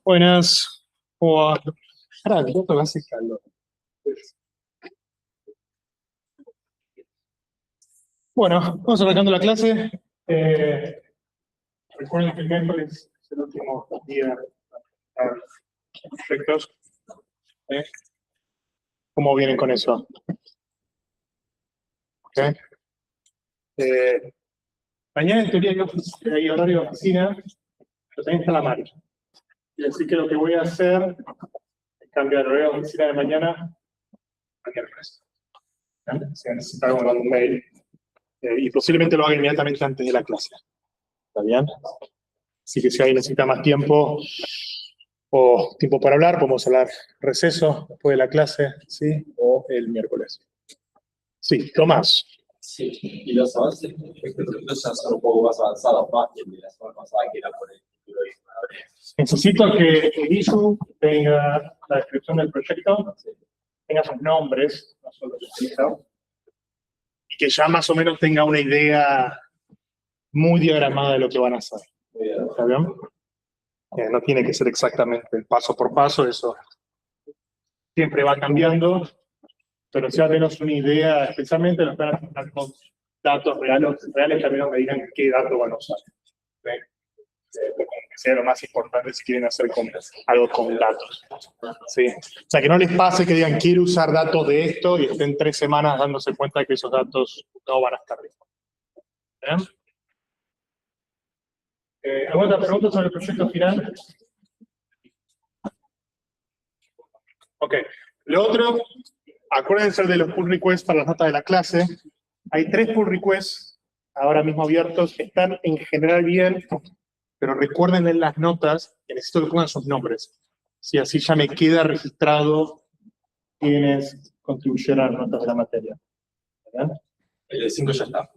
Buenas. ¿Cómo va? Ahora, ¿cuánto hace calor? Bueno, vamos arrancando la clase. Recuerden que el miércoles es el último día para proyectos. ¿Eh? ¿Cómo vienen con eso? ¿Okay? Mañana en teoría hay horario de oficina, pero también está la marcha. Y así que lo que voy a hacer es cambiar el horario de oficina de mañana a miércoles. Si necesitan un mail. Y posiblemente lo haga inmediatamente antes de la clase. ¿Está bien? Así que si alguien necesita más tiempo o tiempo para hablar, podemos hablar receso después de la clase, ¿sí? O el miércoles. Sí, Tomás. Sí, y los avances proyectos ya son un poco más avanzados, más que el de la semana pasada, que era por el título y Necesito que el issue tenga la descripción del proyecto, tenga sus nombres, no solo el utilizador, y que ya más o menos tenga una idea muy diagramada de lo que van a hacer. ¿Está bien? No tiene que ser exactamente el paso por paso, eso siempre va cambiando, pero si al menos una idea, especialmente los que van a tratar con datos reales también me digan qué datos van a usar. ¿Sí? Que sea lo más importante si quieren hacer algo con datos. ¿Sí? O sea, que no les pase que digan quiero usar datos de esto y estén 3 semanas dándose cuenta que esos datos no van a estar bien. ¿Alguna otra pregunta sobre el proyecto final? Ok. Lo otro, acuérdense de los pull requests para las notas de la clase. Hay 3 pull requests ahora mismo abiertos. Están en general bien, pero recuerden en las notas que necesito que pongan sus nombres. Si así ya me queda registrado quienes contribuyeron a las notas de la materia. ¿Verdad? el de 5 ya está.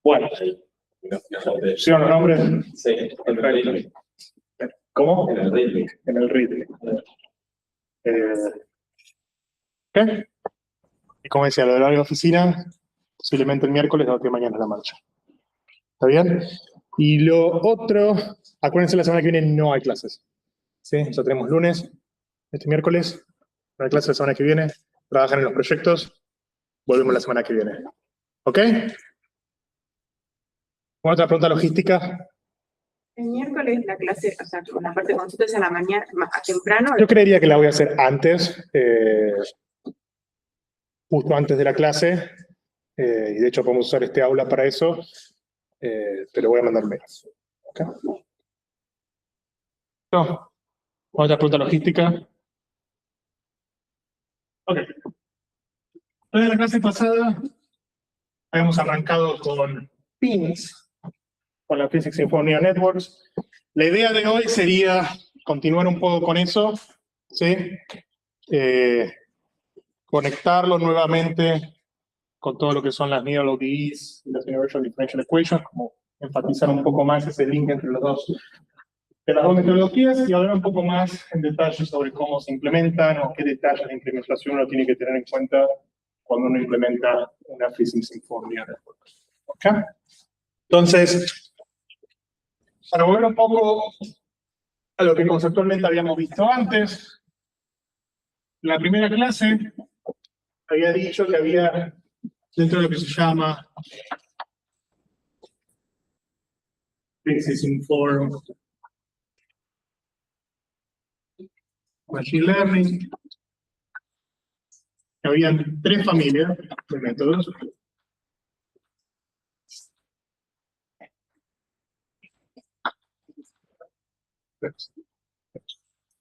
Bueno. ¿Pusieron los nombres? Sí, en el Readly. ¿Cómo? En el Readly. En el Readly. ¿Qué? Y como decía, lo de la oficina, posiblemente el miércoles, o que mañana es la marcha. ¿Está bien? Y lo otro, acuérdense, la semana que viene no hay clases. ¿Sí? Ya tenemos lunes, este miércoles, no hay clases la semana que viene, trabajan en los proyectos, volvemos la semana que viene. ¿Ok? ¿Otra pregunta logística? El miércoles la clase, o sea, con la parte de consultas a la mañana, más temprano. Yo creería que la voy a hacer antes, justo antes de la clase, y de hecho podemos usar este aula para eso, pero voy a mandar mails. ¿Okay? No. ¿Otra pregunta logística? Ok. En la clase pasada habíamos arrancado con PINs, con la Physics Symphony Networks. La idea de hoy sería continuar un poco con eso, ¿sí? Conectarlo nuevamente con todo lo que son las near ODEs y las Universal Differential Equations, como enfatizar un poco más ese link entre los dos, de las dos metodologías, y hablar un poco más en detalle sobre cómo se implementan o qué detalles de implementación uno tiene que tener en cuenta cuando uno implementa una Physics Symphony Network. ¿Okay? Entonces, para volver un poco a lo que conceptualmente habíamos visto antes, la primera clase había dicho que había, dentro de lo que se llama Physics Informed Machine Learning, que habían 3 familias de métodos.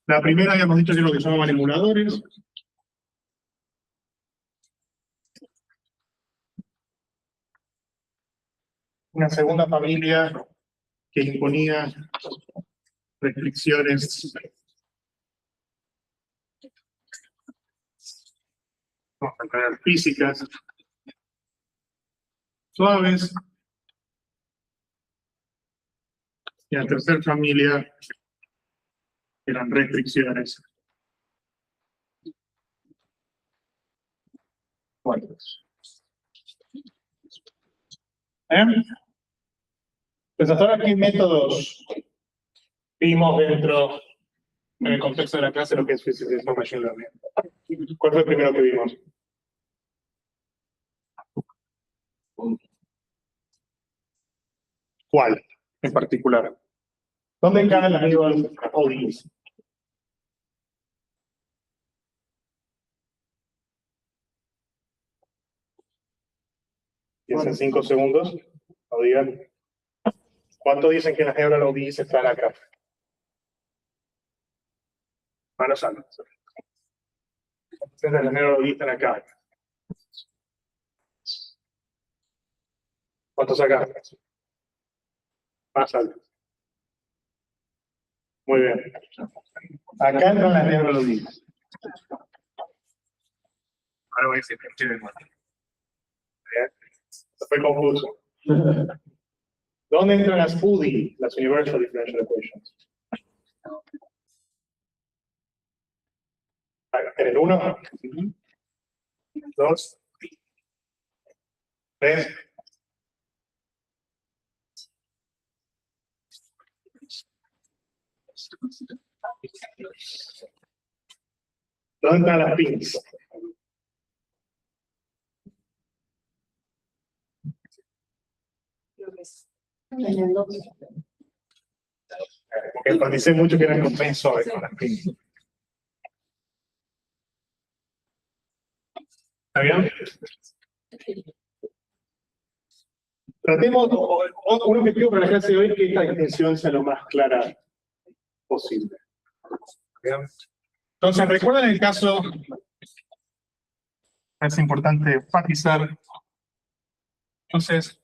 La primera habíamos dicho que es lo que se llamaban emuladores. Una segunda familia que imponía restricciones físicas suaves. Y la tercera familia eran restricciones fuertes. Entonces, hasta ahora, ¿qué métodos vimos dentro, en el contexto de la clase, lo que es Physics for Machine Learning? ¿Cuál fue el primero que vimos? ¿Cuál en particular? ¿Dónde caen las labels ODs? Piensen 5 segundos. O digan, ¿cuánto dicen que las neural ODs están acá? Manos altas. Entonces las neural ODs están acá. ¿Cuántos acá? Más altos. Muy bien. Acá entran las neural ODs. Ahora voy a decir que bien. Fue confuso. ¿Dónde entran las UDI, las Universal Differential Equations? En el 1, 2, 3. ¿Dónde están las pins? Porque enfaticé mucho que eran compensores con las pins. ¿Está bien? Tratemos, un objetivo para la clase de hoy es que esta distinción sea lo más clara posible. ¿Bien? Entonces, recuerden el caso, es importante enfatizar. Entonces,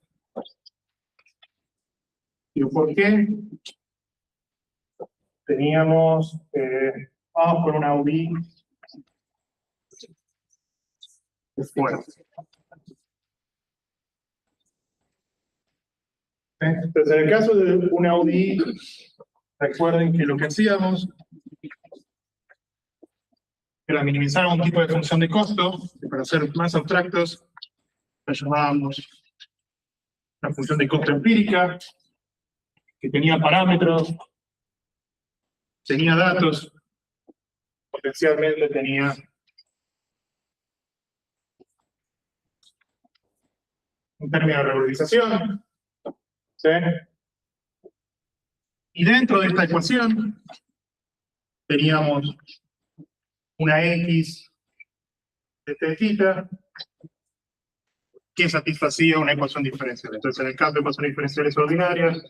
¿por qué teníamos, vamos con una UDI? Bueno. Entonces, en el caso de una UDI, recuerden que lo que hacíamos era minimizar un tipo de función de costo, que para ser más abstractos, la llamábamos la función de costo empírica, que tenía parámetros, tenía datos, potencialmente tenía un término de regularización, ¿sí? Y dentro de esta ecuación teníamos una X de θ que satisfacía una ecuación diferencial. Entonces, en el caso de ecuaciones diferenciales ordinarias,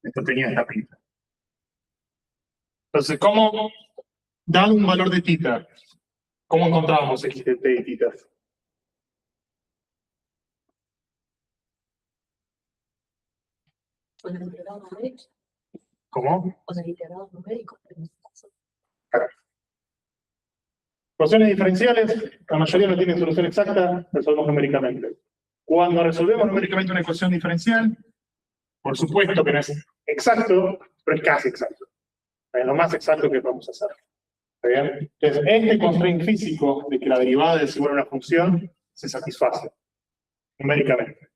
esto tenía esta pinta. Entonces, ¿cómo, dado un valor de θ, cómo encontrábamos X de t y θ? Con el integrado numérico. ¿Cómo? Con el integrado numérico. Ecuaciones diferenciales, la mayoría no tienen solución exacta, resolvemos numéricamente. Cuando resolvemos numéricamente una ecuación diferencial, por supuesto que no es exacto, pero es casi exacto. Es lo más exacto que podemos hacer. ¿Está bien? Entonces, este constraint físico de que la derivada es igual a una función se satisface numéricamente.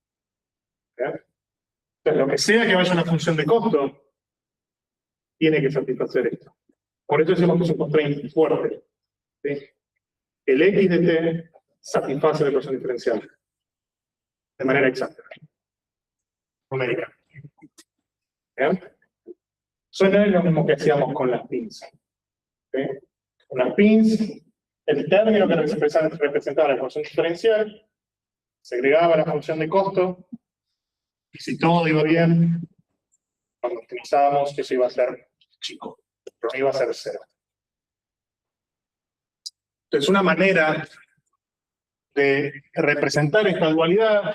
¿Está bien? Entonces, lo que sea que vaya a una función de costo, tiene que satisfacer esto. Por eso decimos que es un constraint fuerte. ¿Sí? El X de t satisface la ecuación diferencial de manera exacta, numérica. ¿Bien? Eso no es lo mismo que hacíamos con las pins. ¿Sí? Con las pins, el término que representaba la ecuación diferencial se agregaba a la función de costo, y si todo iba bien, cuando optimizábamos, eso iba a ser chico, pero no iba a ser 0. Entonces, una manera de representar esta dualidad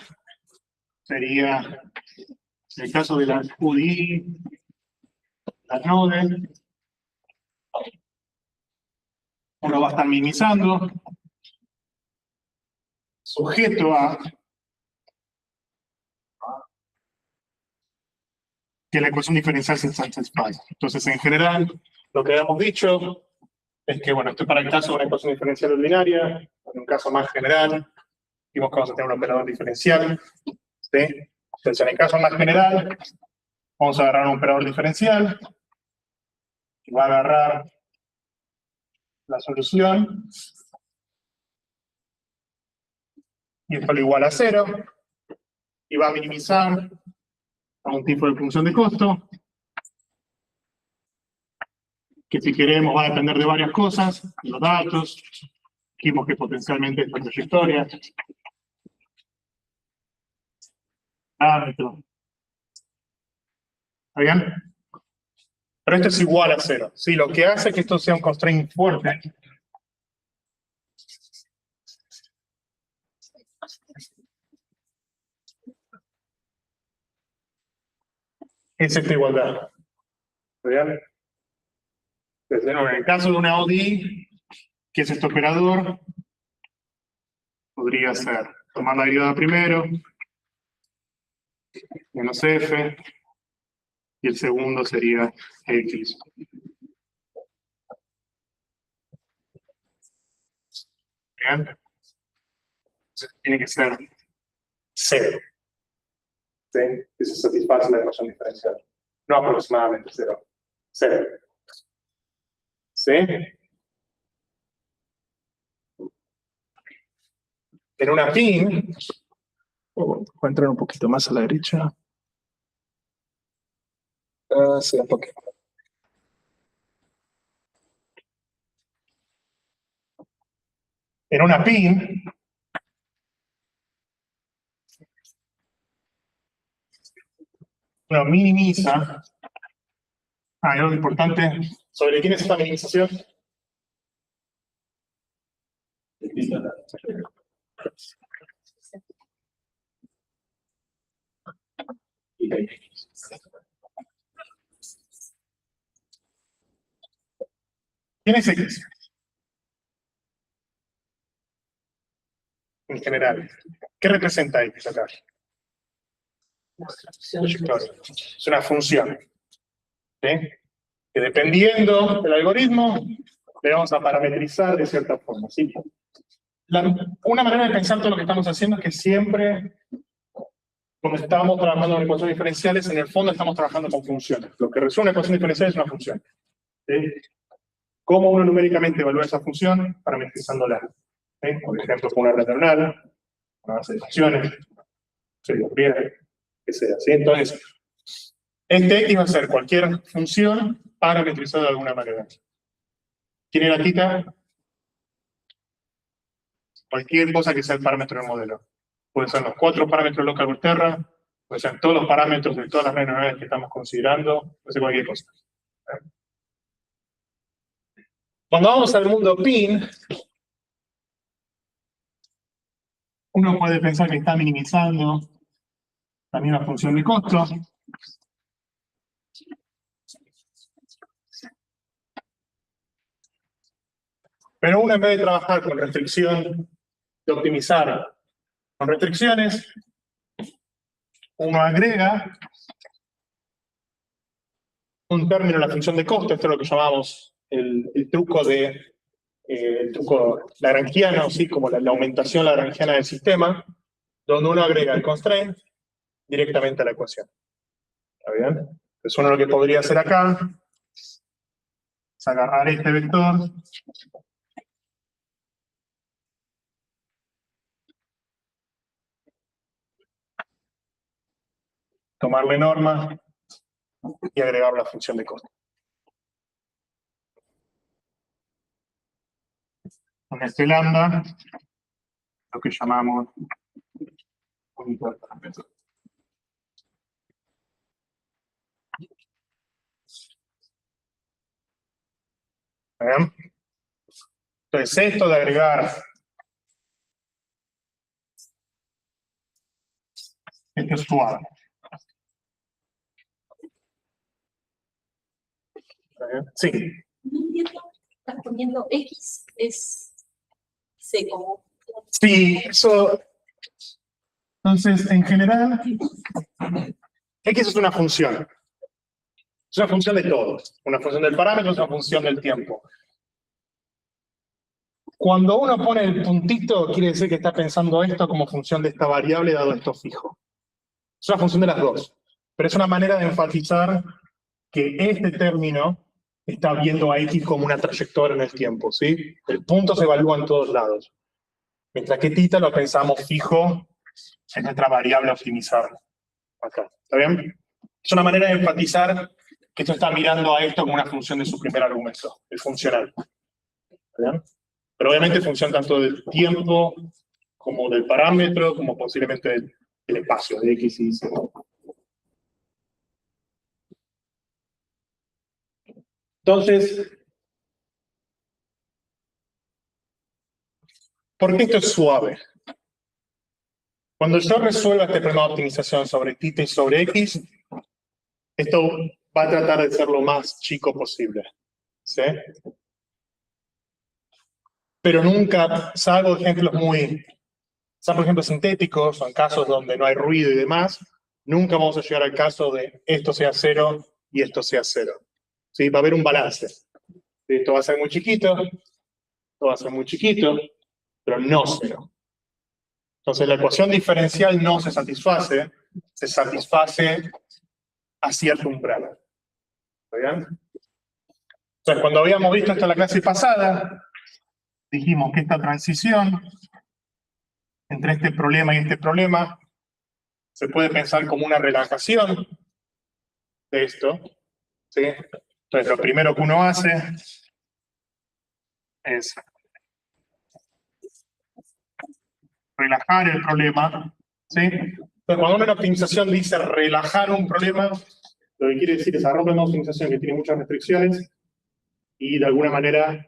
sería, en el caso de la UDI, la node, uno va a estar minimizando, sujeto a que la ecuación diferencial se satisfaga. Entonces, en general, lo que habíamos dicho es que, bueno, esto es para el caso de una ecuación diferencial ordinaria, en un caso más general, vimos que vamos a tener un operador diferencial, ¿sí? Entonces, en el caso más general, vamos a agarrar un operador diferencial, que va a agarrar la solución, y esto lo iguala a 0, y va a minimizar a un tipo de función de costo, que si queremos va a depender de varias cosas, los datos, dijimos que potencialmente esta trayectoria, parámetro. ¿Está bien? Pero esto es igual a 0. ¿Sí? Lo que hace que esto sea un constraint fuerte es esta igualdad. ¿Está bien? Entonces, en el caso de una ODI, que es este operador, podría ser tomar la derivada primero, menos f, y el segundo sería x. ¿Bien? Entonces, tiene que ser 0. ¿Sí? Que se satisface la ecuación diferencial. No aproximadamente 0. 0. ¿Sí? En una PIN, voy a entrar un poquito más a la derecha. Sí, un poquito. En una PIN, uno minimiza. Ah, y algo importante. ¿Sobre quién es esta minimización? ¿Quién es X? En general. ¿Qué representa X acá? Trayectoria. Es una función. ¿Sí? Que dependiendo del algoritmo, le vamos a parametrizar de cierta forma. ¿Sí? Una manera de pensar todo lo que estamos haciendo es que siempre, cuando estamos trabajando con ecuaciones diferenciales, en el fondo estamos trabajando con funciones. Lo que resuelve una ecuación diferencial es una función. ¿Sí? ¿Cómo uno numéricamente evalúa esa función? Parametrizándola. ¿Sí? Por ejemplo, con una red neuronal, una base de funciones, que sea. ¿Sí? Entonces, este X va a ser cualquier función parametrizada de alguna manera. ¿Quién era Tita? Cualquier cosa que sea el parámetro del modelo. Pueden ser los 4 parámetros local Volterra, pueden ser todos los parámetros de todas las redes neuronales que estamos considerando, puede ser cualquier cosa. Cuando vamos al mundo PIN, uno puede pensar que está minimizando también la función de costo. Pero uno, en vez de trabajar con restricción, de optimizar con restricciones, uno agrega un término a la función de costo. Esto es lo que llamamos el truco lagrangiano, ¿sí? Como la aumentación lagrangiana del sistema, donde uno agrega el constraint directamente a la ecuación. ¿Está bien? Entonces uno lo que podría hacer acá es agarrar este vector tomarle norma y agregar la función de costo. Con este lambda, lo que llamamos unidad de parámetro. ¿Bien? Entonces, esto de agregar esto es suave. Sí. No entiendo, estás poniendo X es C como. Sí, eso. Entonces, en general, X es una función. Es una función de todo. Una función del parámetro es una función del tiempo. Cuando uno pone el puntito, quiere decir que está pensando esto como función de esta variable dado esto fijo. Es una función de las dos, pero es una manera de enfatizar que este término está viendo a X como una trayectoria en el tiempo, ¿sí? El punto se evalúa en todos lados. Mientras que θ lo pensamos fijo en nuestra variable a optimizar. Acá, ¿está bien? Es una manera de enfatizar que esto está mirando a esto como una función de su primer argumento, el funcional. ¿Está bien? Pero obviamente función tanto del tiempo, como del parámetro, como posiblemente del espacio, de X y Z. Entonces, ¿por qué esto es suave? Cuando yo resuelva este problema de optimización sobre θ y sobre X, esto va a tratar de ser lo más chico posible. ¿Sí? Pero nunca, salvo ejemplos por ejemplo, sintéticos, o en casos donde no hay ruido y demás, nunca vamos a llegar al caso de esto sea 0 y esto sea 0. ¿Sí? Va a haber un balance. Esto va a ser muy chiquito, esto va a ser muy chiquito, pero no 0. Entonces la ecuación diferencial no se satisface a cierto umbral. ¿Está bien? Entonces cuando habíamos visto esto en la clase pasada, dijimos que esta transición entre este problema y este problema se puede pensar como una relajación de esto. ¿Sí? Entonces lo primero que uno hace es relajar el problema. ¿Sí? Entonces cuando uno en optimización dice relajar un problema, lo que quiere decir es agarrar un problema de optimización que tiene muchas restricciones y de alguna manera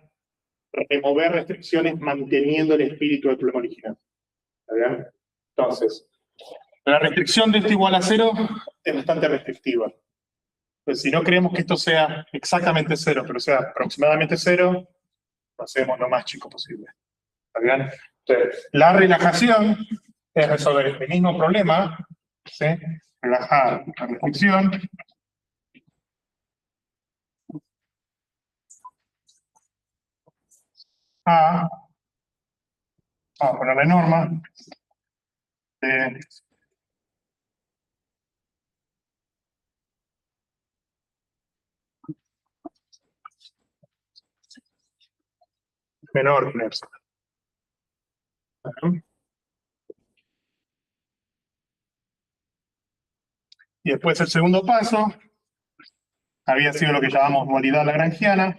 remover restricciones manteniendo el espíritu del problema original. ¿Está bien? Entonces, la restricción de esto igual a 0 es bastante restrictiva. Entonces, si no queremos que esto sea exactamente 0, pero sea aproximadamente 0, lo hacemos lo más chico posible. ¿Está bien? Entonces, la relajación es resolver este mismo problema, ¿sí? Relajar la restricción. Vamos a ponerle norma de menor que epsilon. Y después el segundo paso había sido lo que llamamos dualidad lagrangiana.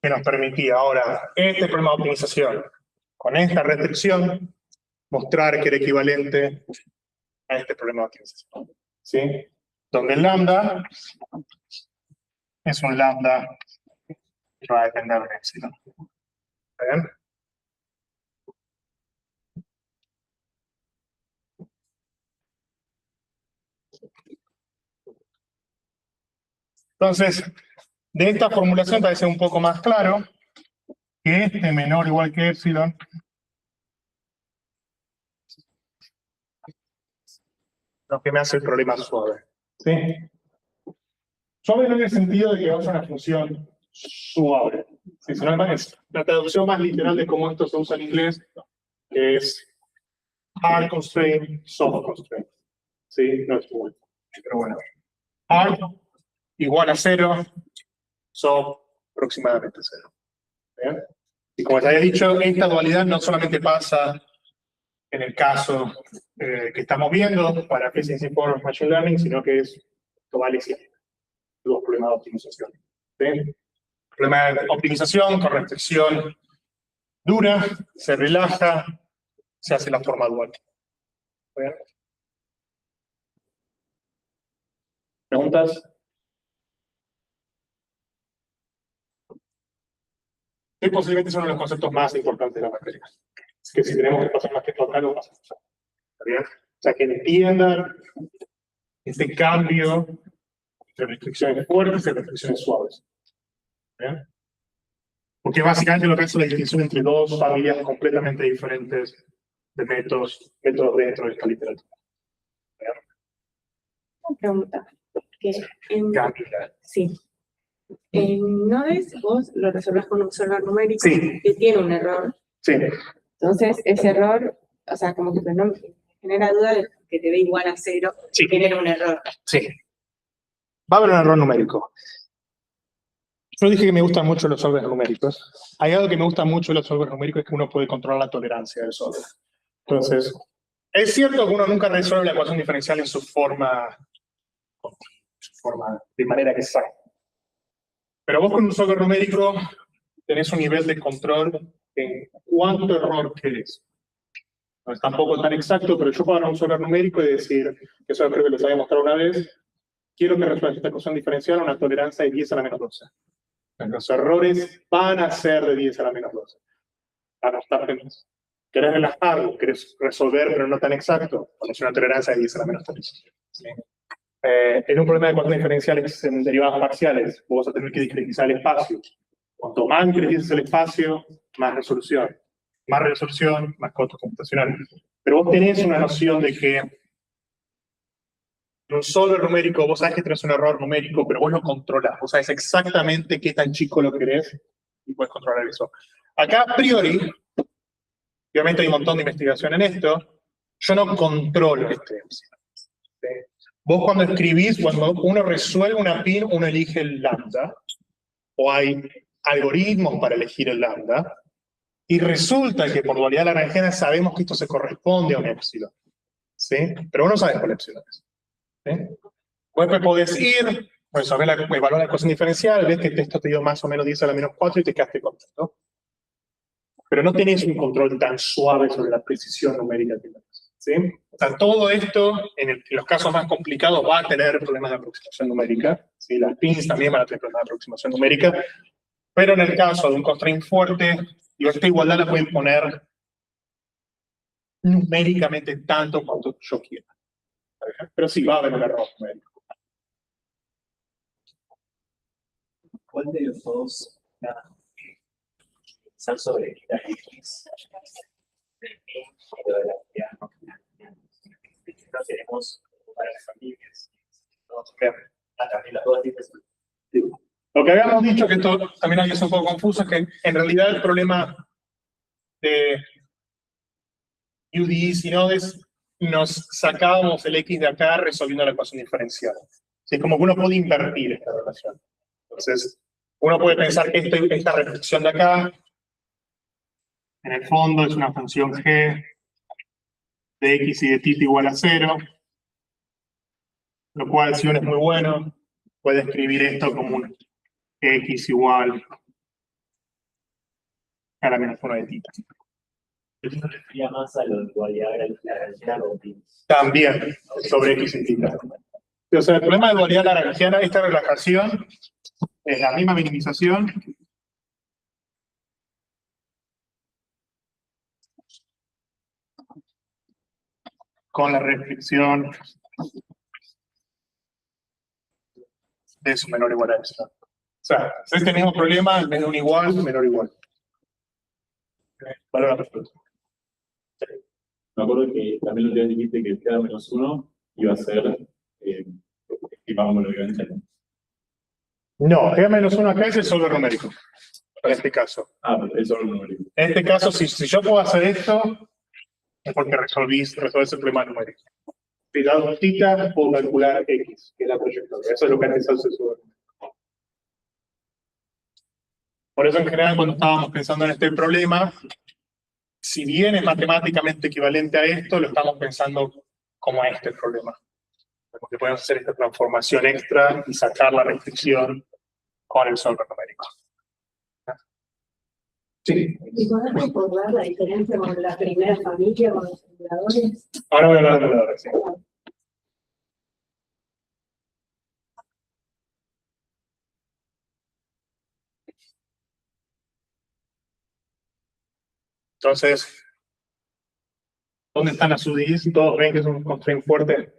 Que nos permitía ahora este problema de optimización con esta restricción mostrar que era equivalente a este problema de optimización. ¿Sí? Donde el lambda es un lambda que va a depender de epsilon. ¿Está bien? Entonces, de esta formulación parece un poco más claro que este menor o igual que epsilon lo que me hace el problema suave. ¿Sí? Suave no en el sentido de que va a ser una función suave, ¿sí? Sino es la traducción más literal de cómo esto se usa en inglés, que es hard constraint, soft constraint. ¿Sí? No es muy, pero bueno. Hard igual a 0, soft aproximadamente 0. ¿Bien? Y como te había dicho, esta dualidad no solamente pasa en el caso que estamos viendo para Efficiency for Machine Learning, sino que esto vale siempre. Los problemas de optimización. ¿Sí? Problema de optimización con restricción dura, se relaja, se hace la forma dual. ¿Bien? ¿Preguntas? Sí, posiblemente son uno de los conceptos más importantes de la materia. Así que si tenemos que pasar más tiempo acá, lo pasamos. ¿Está bien? O sea, que entiendan este cambio de restricciones fuertes y restricciones suaves. ¿Bien? Porque básicamente lo que hace la distinción entre dos familias completamente diferentes de métodos dentro de esta literatura. Una pregunta. Que en, Cambia. sí. En Nodes vos lo resolvés con un solver numérico Sí. que tiene un error. Sí, Entonces, ese error, o sea, como que no me genera duda de que te dé igual a 0, Sí. genera un error. sí. Va a haber un error numérico. Yo dije que me gustan mucho los solvers numéricos. Hay algo que me gusta mucho de los solvers numéricos, es que uno puede controlar la tolerancia del solver. Entonces, es cierto que uno nunca resuelve la ecuación diferencial en su forma de manera exacta. Pero vos con un solver numérico tenés un nivel de control en cuánto error querés. No es tampoco tan exacto, pero yo puedo dar un solver numérico y decir, que eso creo que les había mostrado una vez, quiero que resuelvas esta ecuación diferencial a una tolerancia de 10 a la menos 12. Los errores van a ser de 10 a la menos 12. Van a estar menos. ¿Querés relajarlo? ¿Querés resolver, pero no tan exacto? Pones una tolerancia de 10 a la menos 13. ¿Sí? En un problema de ecuaciones diferenciales en derivadas parciales, vos vas a tener que discretizar el espacio. Cuanto más discretices el espacio, más resolución. Más resolución, más costo computacional. Pero vos tenés una noción de que en un solver numérico, vos sabés que tenés un error numérico, pero vos lo controlás. Vos sabés exactamente qué tan chico lo querés y puedes controlar eso. Acá, a priori, obviamente hay un montón de investigación en esto, yo no controlo este. ¿Sí? Vos cuando escribís, cuando uno resuelve una PIN, uno elige el lambda, o hay algoritmos para elegir el lambda, y resulta que por dualidad lagrangiana sabemos que esto se corresponde a un épsilon. ¿Sí? Pero vos no sabes cuál épsilon es. ¿Sí? Vos después podés ir, pues evaluar la ecuación diferencial, ves que esto te dio más o menos 10 a la menos 4 y te quedaste contento. Pero no tenés un control tan suave sobre la precisión numérica que tenés. ¿Sí? O sea, todo esto, en los casos más complicados, va a tener problemas de aproximación numérica. ¿Sí? Las pins también van a tener problemas de aproximación numérica. Pero en el caso de un constraint fuerte, esta igualdad la pueden poner numéricamente tanto cuanto yo quiera. Pero sí, va a haber un error numérico. ¿Cuál de los dos pensar sobre la X? Lo de la no queremos para las familias. También las dos dices. Lo que habíamos dicho, que esto también había sido un poco confuso, es que en realidad el problema de UDIs y nodes, nos sacábamos el X de acá resolviendo la ecuación diferencial. Es como que uno puede invertir esta relación. Entonces, uno puede pensar que esta reflexión de acá, en el fondo, es una función g de x y de θ igual a 0, lo cual, si uno es muy bueno, puede escribir esto como un x igual a la menos 1 de θ. Yo me refería más a lo de dualidad lagrangiana o pins. También, sobre x y θ. O sea, el problema de dualidad lagrangiana, esta relajación, es la misma minimización con la restricción de su menor o igual a epsilon. O sea, si es este mismo problema, menor igual, menor igual. Valor absoluto. Me acuerdo que también lo que dijiste que cada menos uno iba a ser estimábamos lo que No, G menos 1 acá es el solver numérico. Para este caso. pero eso es un numérico. En este caso, si yo puedo hacer esto, es porque resolvés el problema numérico. Si dado θ, puedo calcular x, que es la proyectoria. Eso es lo que hace el solver numérico. Por eso, en general, cuando estábamos pensando en este problema, si bien es matemáticamente equivalente a esto, lo estamos pensando como a este problema. Porque podemos hacer esta transformación extra y sacar la restricción con el solver numérico. Sí. ¿Y podés recordar la diferencia con la primera familia, con los simuladores? Ahora voy a hablar de simuladores, sí. Entonces, ¿dónde están las UDIs? Todos ven que es un constraint fuerte.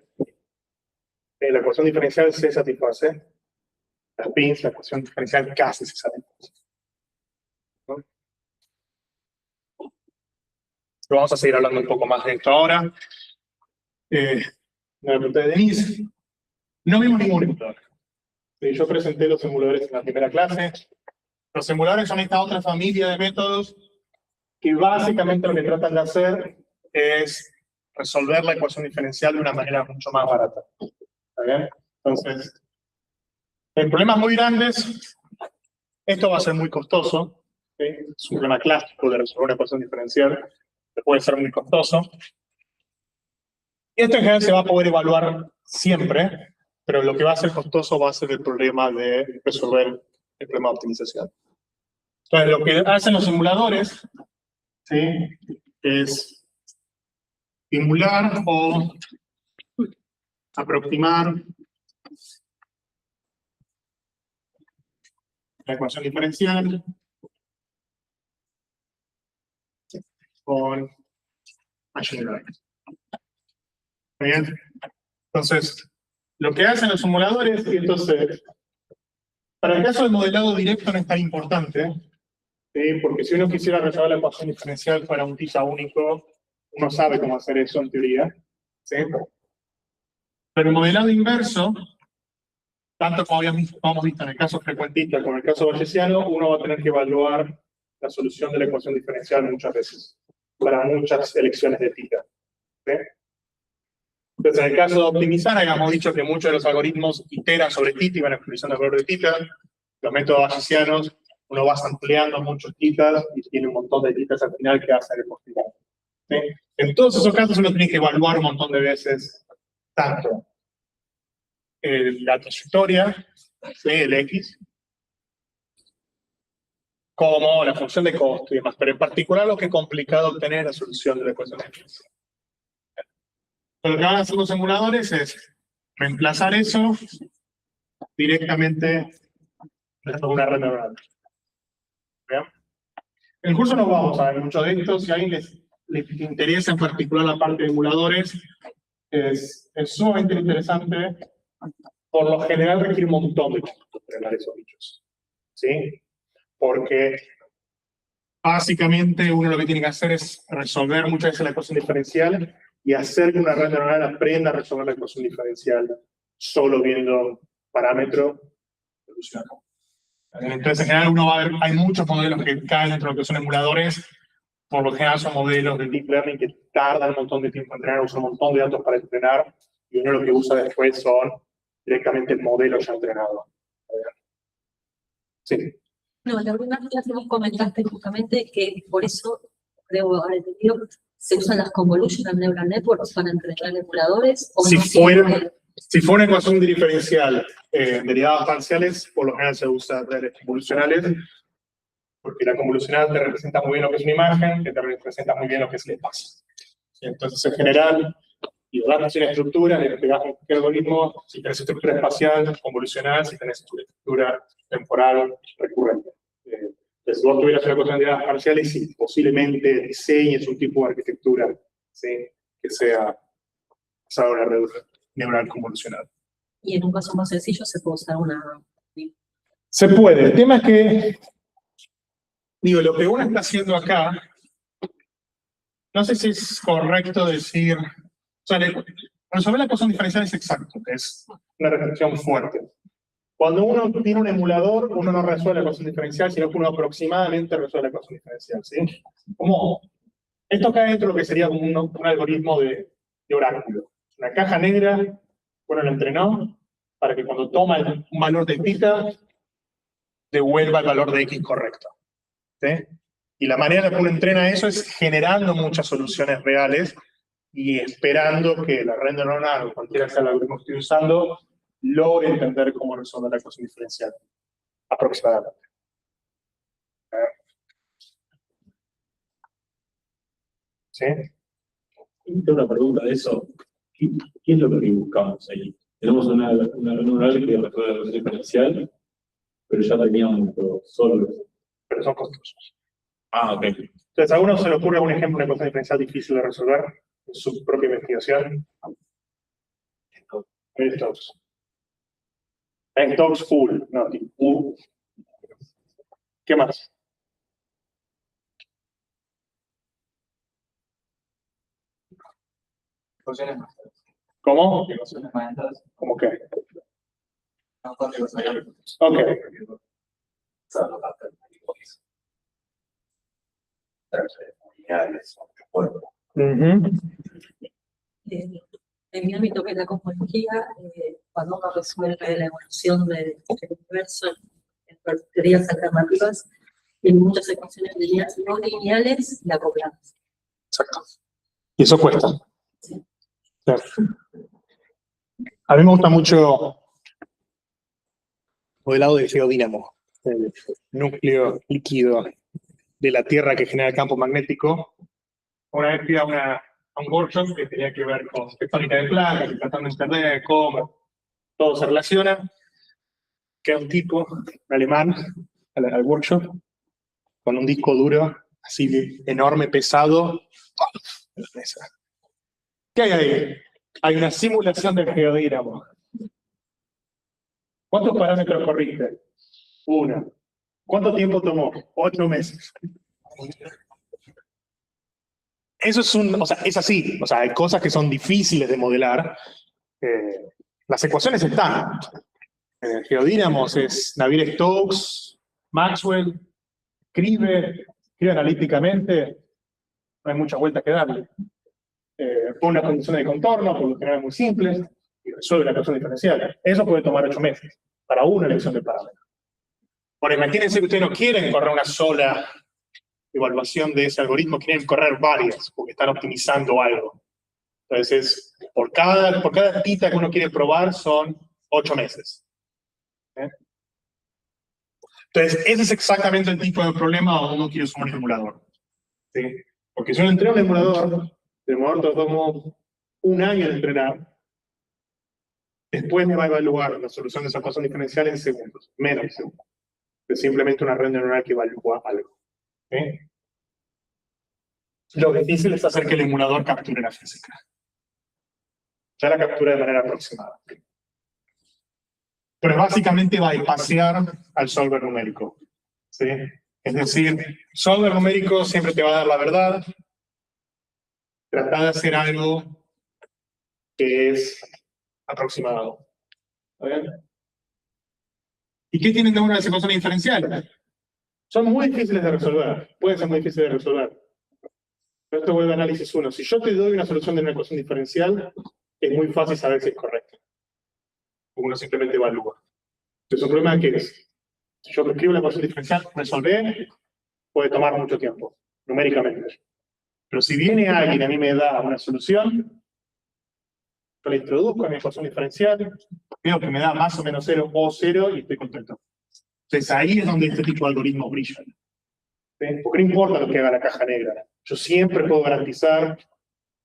La ecuación diferencial se satisface. Las pins, la ecuación diferencial casi se satisface. ¿No? Pero vamos a seguir hablando un poco más de esto ahora. La pregunta de Denise. No vimos ningún emulador. Yo presenté los emuladores en la primera clase. Los emuladores son esta otra familia de métodos que básicamente lo que tratan de hacer es resolver la ecuación diferencial de una manera mucho más barata. ¿Está bien? Entonces, en problemas muy grandes, esto va a ser muy costoso. ¿Sí? Es un problema clásico de resolver una ecuación diferencial, que puede ser muy costoso. Y esto en general se va a poder evaluar siempre, pero lo que va a ser costoso va a ser el problema de resolver el problema de optimización. Entonces, lo que hacen los simuladores, ¿sí?, es simular o aproximar la ecuación diferencial con machine learning. Bien. Entonces, lo que hacen los simuladores, y entonces, para el caso del modelado directo no es tan importante, ¿sí? Porque si uno quisiera resolver la ecuación diferencial para un tisa único, uno sabe cómo hacer eso en teoría, ¿sí? Pero el modelado inverso, tanto como hemos visto en el caso frecuentista como en el caso bayesiano, uno va a tener que evaluar la solución de la ecuación diferencial muchas veces, para muchas elecciones de tita, ¿sí? Entonces, en el caso de optimizar, habíamos dicho que muchos de los algoritmos iteran sobre tita y van actualizando el valor de tita. Los métodos bayesianos, uno va sampleando muchos titas y tiene un montón de titas al final que hacen el postigado. ¿Sí? En todos esos casos uno tiene que evaluar un montón de veces tanto la trayectoria, ¿sí?, el X, como la función de costo y demás. Pero en particular lo que es complicado obtener es la solución de la ecuación de X. Lo que van a hacer los emuladores es reemplazar eso directamente con una red neuronal. ¿Bien? En el curso no vamos a ver mucho de esto. Si a alguien les interesa en particular la parte de emuladores, es sumamente interesante. Por lo general requiere un montón de tiempo entrenar esos bichos, ¿sí? Porque básicamente uno lo que tiene que hacer es resolver muchas veces la ecuación diferencial y hacer que una red neuronal aprenda a resolver la ecuación diferencial solo viendo parámetros evolucionados. Entonces, en general, uno va a ver, hay muchos modelos que caen dentro de lo que son emuladores. Por lo general son modelos de deep learning que tardan un montón de tiempo en entrenar, usan un montón de datos para entrenar, y uno lo que usa después son directamente el modelo ya entrenado. Sí. No, la primera clase vos comentaste justamente que por eso, creo haber entendido, se usan las convolutional neural networks para entrenar emuladores. ¿O Si no fuera una ecuación diferencial derivadas parciales, por lo general se usa redes convolucionales, porque la convolucional te representa muy bien lo que es una imagen, que te representa muy bien lo que es el espacio. Entonces, en general, y los datos sin estructura, le pegás un algoritmo, si tenés estructura espacial, convolucional, si tenés estructura temporal, recurrente. Entonces, si vos tuvieras una ecuación de derivadas parciales, y posiblemente diseñes un tipo de arquitectura, ¿sí?, que sea una red neural convolucional. Y en un caso más sencillo se puede usar una... Se puede. El tema es que, digo, lo que uno está haciendo acá, no sé si es correcto decir, o sea, resolver la ecuación diferencial es exacto, es una restricción fuerte. Cuando uno tiene un emulador, uno no resuelve la ecuación diferencial, sino que uno aproximadamente resuelve la ecuación diferencial, ¿sí? Como, esto cae dentro de lo que sería un algoritmo de oráculo. Una caja negra, uno la entrenó para que cuando toma un valor de tita, devuelva el valor de X correcto, ¿sí? Y la manera en que uno entrena eso es generando muchas soluciones reales y esperando que la red neuronal o cualquiera sea el algoritmo que estoy usando logre entender cómo resolver la ecuación diferencial aproximadamente. ¿Sí? Tengo una pregunta de eso. ¿Qué es lo que buscamos ahí? Tenemos una red neuronal que resuelve la ecuación diferencial, pero ya teníamos nuestro solver. Pero son costosos. Ah, ok. Entonces, ¿a uno se le ocurre un ejemplo de ecuación diferencial difícil de resolver en su propia investigación? Estos. Stokes full, no, tipo. ¿Qué más? Funciones maestras. ¿Cómo? Funciones maestras. ¿Cómo qué? No códigos abiertos. Ok. Ujú. En mi ámbito, que es la cosmología, cuando uno resuelve la evolución del universo en teorías alternativas, tiene muchas ecuaciones no lineales y acopladas. Exacto. Y eso cuesta. Sí. Claro. A mí me gusta mucho el modelado de geodínamo, el núcleo líquido de la Tierra que genera el campo magnético. Una vez fui a un workshop que tenía que ver con tectónica de placas, y tratando de entender cómo todo se relaciona. Queda un tipo, un alemán, al workshop, con un disco duro, así enorme, pesado, en la mesa. ¿Qué hay ahí? Hay una simulación del geodínamo. ¿Cuántos parámetros corriste? 1. ¿Cuánto tiempo tomó? 8 meses. Eso es así. O sea, hay cosas que son difíciles de modelar. Las ecuaciones están. Geodínamos es Navier-Stokes, Maxwell, escribe analíticamente. No hay mucha vuelta que darle. Pone unas condiciones de contorno, por lo general muy simples, y resuelve la ecuación diferencial. Eso puede tomar 8 meses para una elección de parámetros. Ahora, imagínense que ustedes no quieren correr una sola evaluación de ese algoritmo, quieren correr varias, porque están optimizando algo. Entonces, por cada tita que uno quiere probar son 8 meses. Entonces, ese es exactamente el tipo de problema donde uno quiere usar un emulador. ¿Sí? Porque si uno entrena un emulador, el emulador tomó 1 año de entrenar, después me va a evaluar la solución de esa ecuación diferencial en segundos, menos de segundos. Es simplemente una red neuronal que evalúa algo. ¿Sí? Lo difícil es hacer que el emulador capture la física. Ya la captura de manera aproximada. Pero básicamente va a pasear al solver numérico. ¿Sí? Es decir, solver numérico siempre te va a dar la verdad. Trata de hacer algo que es aproximado. ¿Está bien? ¿Y qué tienen de una de las ecuaciones diferenciales? Son muy difíciles de resolver. Pueden ser muy difíciles de resolver. Pero esto vuelve a análisis 1. Si yo te doy una solución de una ecuación diferencial, es muy fácil saber si es correcta. Uno simplemente evalúa. Entonces, el problema que es, si yo escribo una ecuación diferencial, resolver puede tomar mucho tiempo, numéricamente. Pero si viene alguien y a mí me da una solución, yo la introduzco en mi ecuación diferencial, veo que me da más o menos 0 o 0 y estoy contento. Entonces, ahí es donde este tipo de algoritmos brillan. ¿Sí? Porque no importa lo que haga la caja negra. Yo siempre puedo garantizar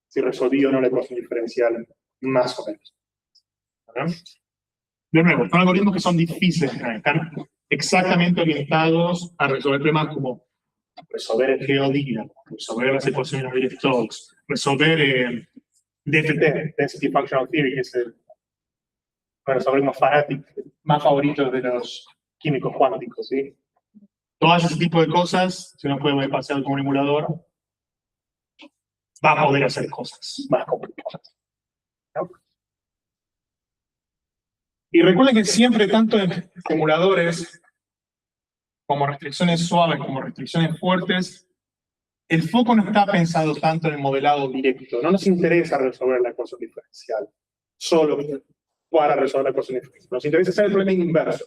si resolví o no la ecuación diferencial, más o menos. ¿verdad? De nuevo, son algoritmos que son difíciles, están exactamente orientados a resolver problemas como resolver el geodínamo, resolver las ecuaciones de Navier-Stokes, resolver DFT, Density Functional Theory, que es uno de los algoritmos más favoritos de los químicos cuánticos. ¿Sí? Todas ese tipo de cosas, si uno puede pasar como un emulador, va a poder hacer cosas más complicadas. ¿No? Y recuerden que siempre, tanto en emuladores como restricciones suaves, como restricciones fuertes, el foco no está pensado tanto en el modelado directo. No nos interesa resolver la ecuación diferencial, solo para resolver la ecuación diferencial. Nos interesa hacer el problema inverso.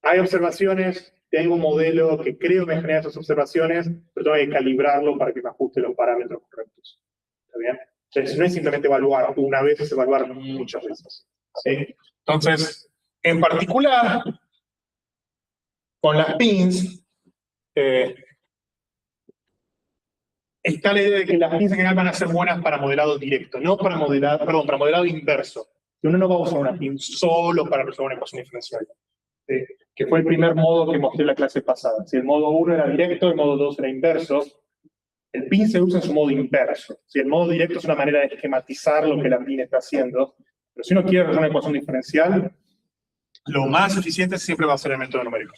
Hay observaciones, tengo un modelo que creo me genera esas observaciones, pero tengo que calibrarlo para que me ajuste los parámetros correctos. ¿Está bien? Entonces, no es simplemente evaluar una vez, es evaluar muchas veces. ¿Sí? Entonces, en particular, con las pins, está la idea de que las pins en general van a ser buenas para modelado directo, no para modelado, perdón, para modelado inverso. Que uno no va a usar una pin solo para resolver una ecuación diferencial. Que fue el primer modo que mostré en la clase pasada. Si el modo 1 era directo, el modo 2 era inverso. El pin se usa en su modo inverso. Si el modo directo es una manera de esquematizar lo que la pin está haciendo. Pero si uno quiere resolver una ecuación diferencial, lo más eficiente siempre va a ser el método numérico.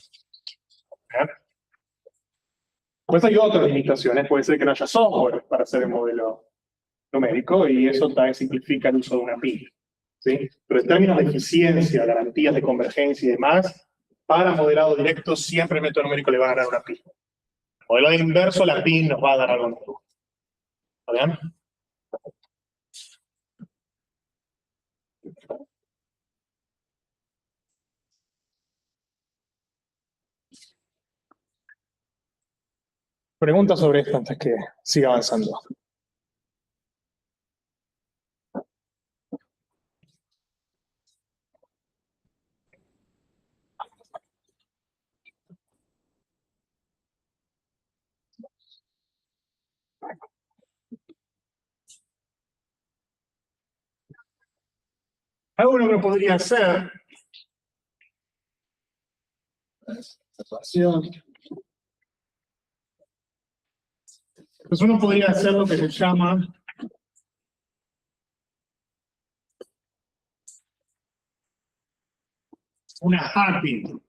Pues hay otras limitaciones. Puede ser que no haya software para hacer el modelo numérico y eso también simplifica el uso de una PIN. ¿Sí? Pero en términos de eficiencia, garantías de convergencia y demás, para modelado directo siempre el método numérico le va a dar una PIN. Modelado inverso, la PIN nos va a dar algo nuevo. ¿Está bien? Preguntas sobre esto antes que siga avanzando. Algo que podría hacer. Pues uno podría hacer lo que se llama una hard-pin.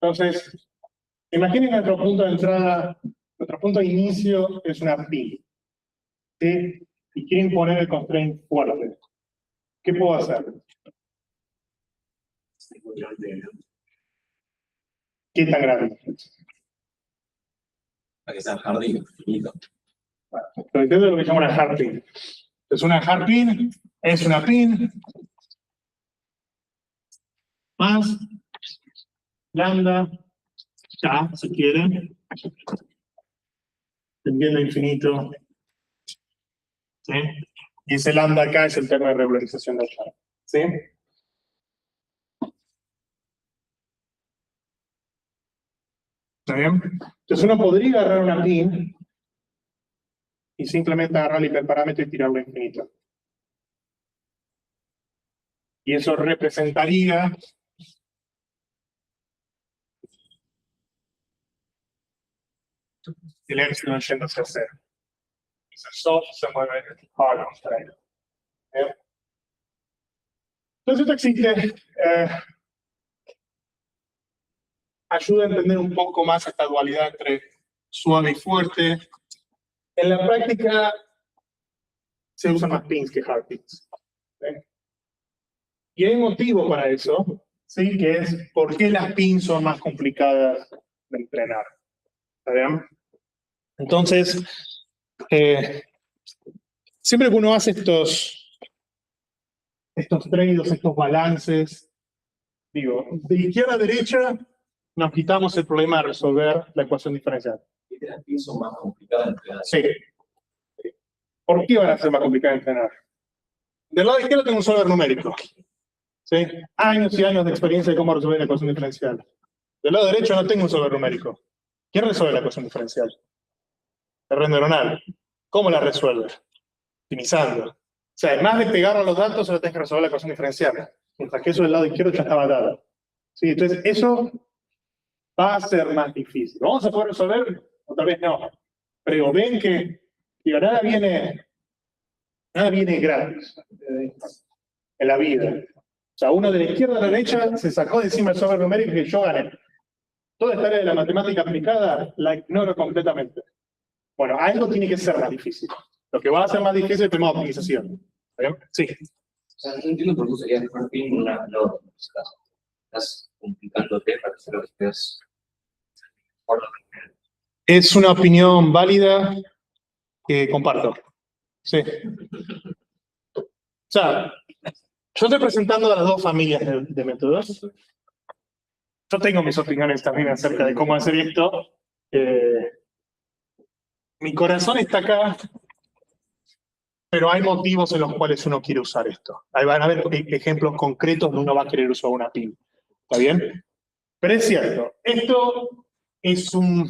Entonces, imaginen que nuestro punto de entrada, nuestro punto de inicio es una pin. ¿Sí? Y quieren poner el constraint fuerte. ¿Qué puedo hacer? ¿Qué tan grande? Para que sea jardín, finito. Pero entiendo lo que se llama una hard pin. Es una hard pin, es una pin más lambda K, si quieren, tendiendo a infinito. ¿Sí? Y ese lambda K es el término de regularización de Sharp. ¿Sí? ¿Está bien? Entonces uno podría agarrar una pin y simplemente agarrar el hiperparámetro y tirarlo a infinito. Y eso representaría el epsilon yéndose a cero. Ese soft se mueve hard constraint. ¿Bien? Entonces esto existe. Ayuda a entender un poco más esta dualidad entre suave y fuerte. En la práctica se usan más pins que hard pins. ¿Sí? Y hay un motivo para eso, ¿sí? Que es por qué las pins son más complicadas de entrenar. ¿Está bien? Entonces, siempre que uno hace estos trade-offs, estos balances, digo, de izquierda a derecha, nos quitamos el problema de resolver la ecuación diferencial. ¿Y que las pins son más complicadas de entrenar? Sí. ¿Por qué van a ser más complicadas de entrenar? Del lado izquierdo tengo un solver numérico. ¿Sí? Años y años de experiencia de cómo resolver la ecuación diferencial. Del lado derecho no tengo un solver numérico. ¿Quién resuelve la ecuación diferencial? La red neuronal. ¿Cómo la resuelve? Optimizando. O sea, además de pegar a los datos, solo tenés que resolver la ecuación diferencial. Mientras que eso del lado izquierdo ya estaba dado. ¿Sí? Entonces, eso va a ser más difícil. ¿Vamos a poder resolver? O tal vez no. Pero ven que digo, nada viene gratis en la vida. O sea, uno de la izquierda a la derecha se sacó de encima el solver numérico que yo gané. Toda esta área de la matemática aplicada la ignoro completamente. Bueno, algo tiene que ser más difícil. Lo que va a ser más difícil es el tema de optimización. ¿Está bien? Sí. O sea, no entiendo por qué sería mejor pin una no. Estás complicándote para hacer lo que estés. Es una opinión válida que comparto. Sí. O sea, yo estoy presentando a las dos familias de métodos. Yo tengo mis opiniones también acerca de cómo hacer esto. Mi corazón está acá, pero hay motivos en los cuales uno quiere usar esto. Ahí van a haber ejemplos concretos donde uno va a querer usar una PIN. ¿Está bien? Pero es cierto, esto es un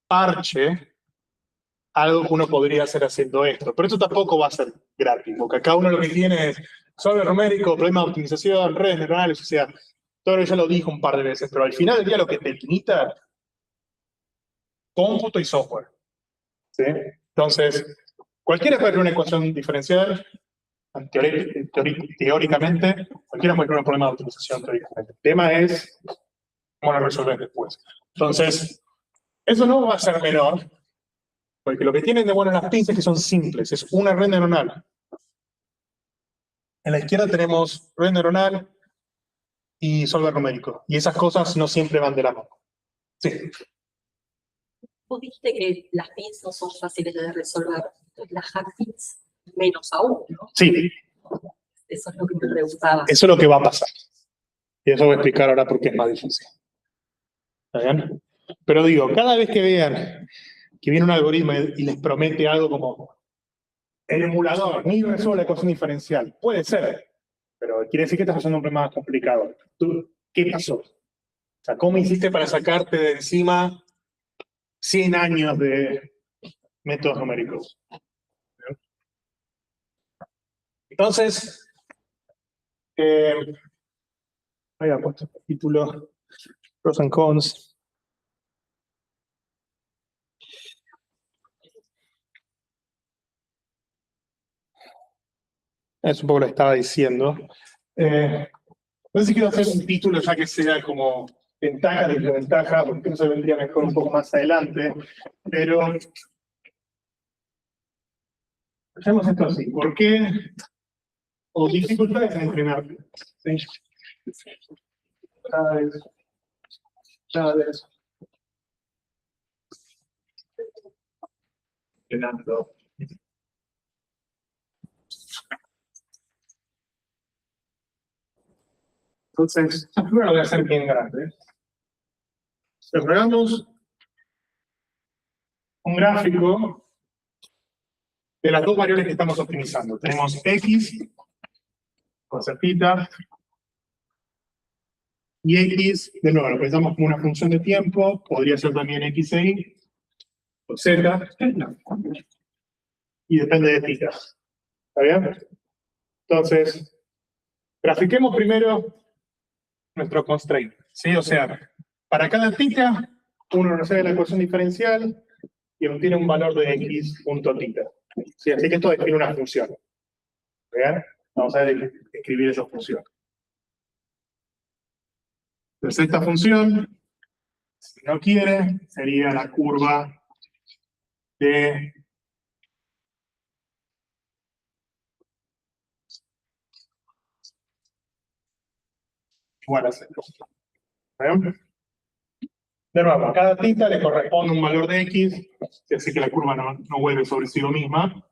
parche, algo que uno podría hacer haciendo esto, pero esto tampoco va a ser gratis, porque acá uno lo que tiene es solver numérico, problema de optimización, redes neuronales, o sea, todo eso ya lo dijo un par de veces, pero al final del día lo que te limita, cómputo y software. ¿Sí? Entonces, cualquiera puede crear una ecuación diferencial, teóricamente, cualquiera puede crear un problema de optimización teóricamente. El tema es cómo lo resolver después. Entonces, eso no va a ser menor Porque lo que tienen de bueno las pins es que son simples, es una red neuronal. En la izquierda tenemos red neuronal y solver numérico. Y esas cosas no siempre van de la mano. Sí. Vos dijiste que las pins no son fáciles de resolver. Entonces, las hack pins menos aún, ¿no? Sí, Eso es lo que me preguntaba. eso es lo que va a pasar. Y eso voy a explicar ahora por qué es más difícil. ¿Está bien? Pero digo, cada vez que vean que viene un algoritmo y les promete algo como el emulador, ni resuelve la ecuación diferencial, puede ser, pero quiere decir que estás haciendo un problema más complicado. ¿Qué pasó? O sea, ¿cómo hiciste para sacarte de encima 100 años de métodos numéricos? Entonces, había puesto el título, pros and cons. Es un poco lo que estaba diciendo. No sé si quiero hacer un título ya que sea como ventaja y desventaja, porque eso vendría mejor un poco más adelante, pero hacemos esto así. ¿Por qué? O dificultades en entrenarte. ¿Sí? Dificultades. Entrenando. Entonces, primero lo voy a hacer bien grande. Desarrollamos un gráfico de las dos variables que estamos optimizando. Tenemos x, con cerquita, y x, de nuevo, lo pensamos como una función de tiempo, podría ser también x e y, o z, y depende de θ. ¿Está bien? Entonces, grafiquemos primero nuestro constraint, ¿sí? O sea, para cada θ, uno resuelve la ecuación diferencial y obtiene un valor de x punto θ. ¿Sí? Así que esto define una función. ¿Bien? Vamos a escribir esa función. Entonces esta función, si no quiere, sería la curva de igual a 0. ¿Bien? De nuevo, a cada θ le corresponde un valor de x, así que la curva no vuelve sobre sí misma.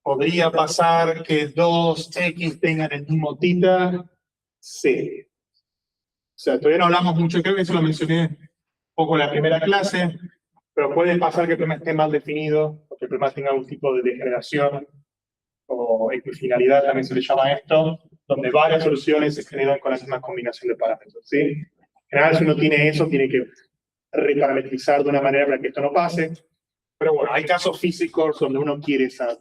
¿Podría pasar que dos x tengan el mismo θ? Sí. O sea, todavía no hablamos mucho, creo que eso lo mencioné un poco en la primera clase, pero puede pasar que el problema esté mal definido, o que el problema tenga algún tipo de degeneración, o equifinalidad también se le llama esto, donde varias soluciones se generan con la misma combinación de parámetros, ¿sí? En general, si uno tiene eso, tiene que reparametrizar de una manera para que esto no pase, pero bueno, hay casos físicos donde uno quiere esa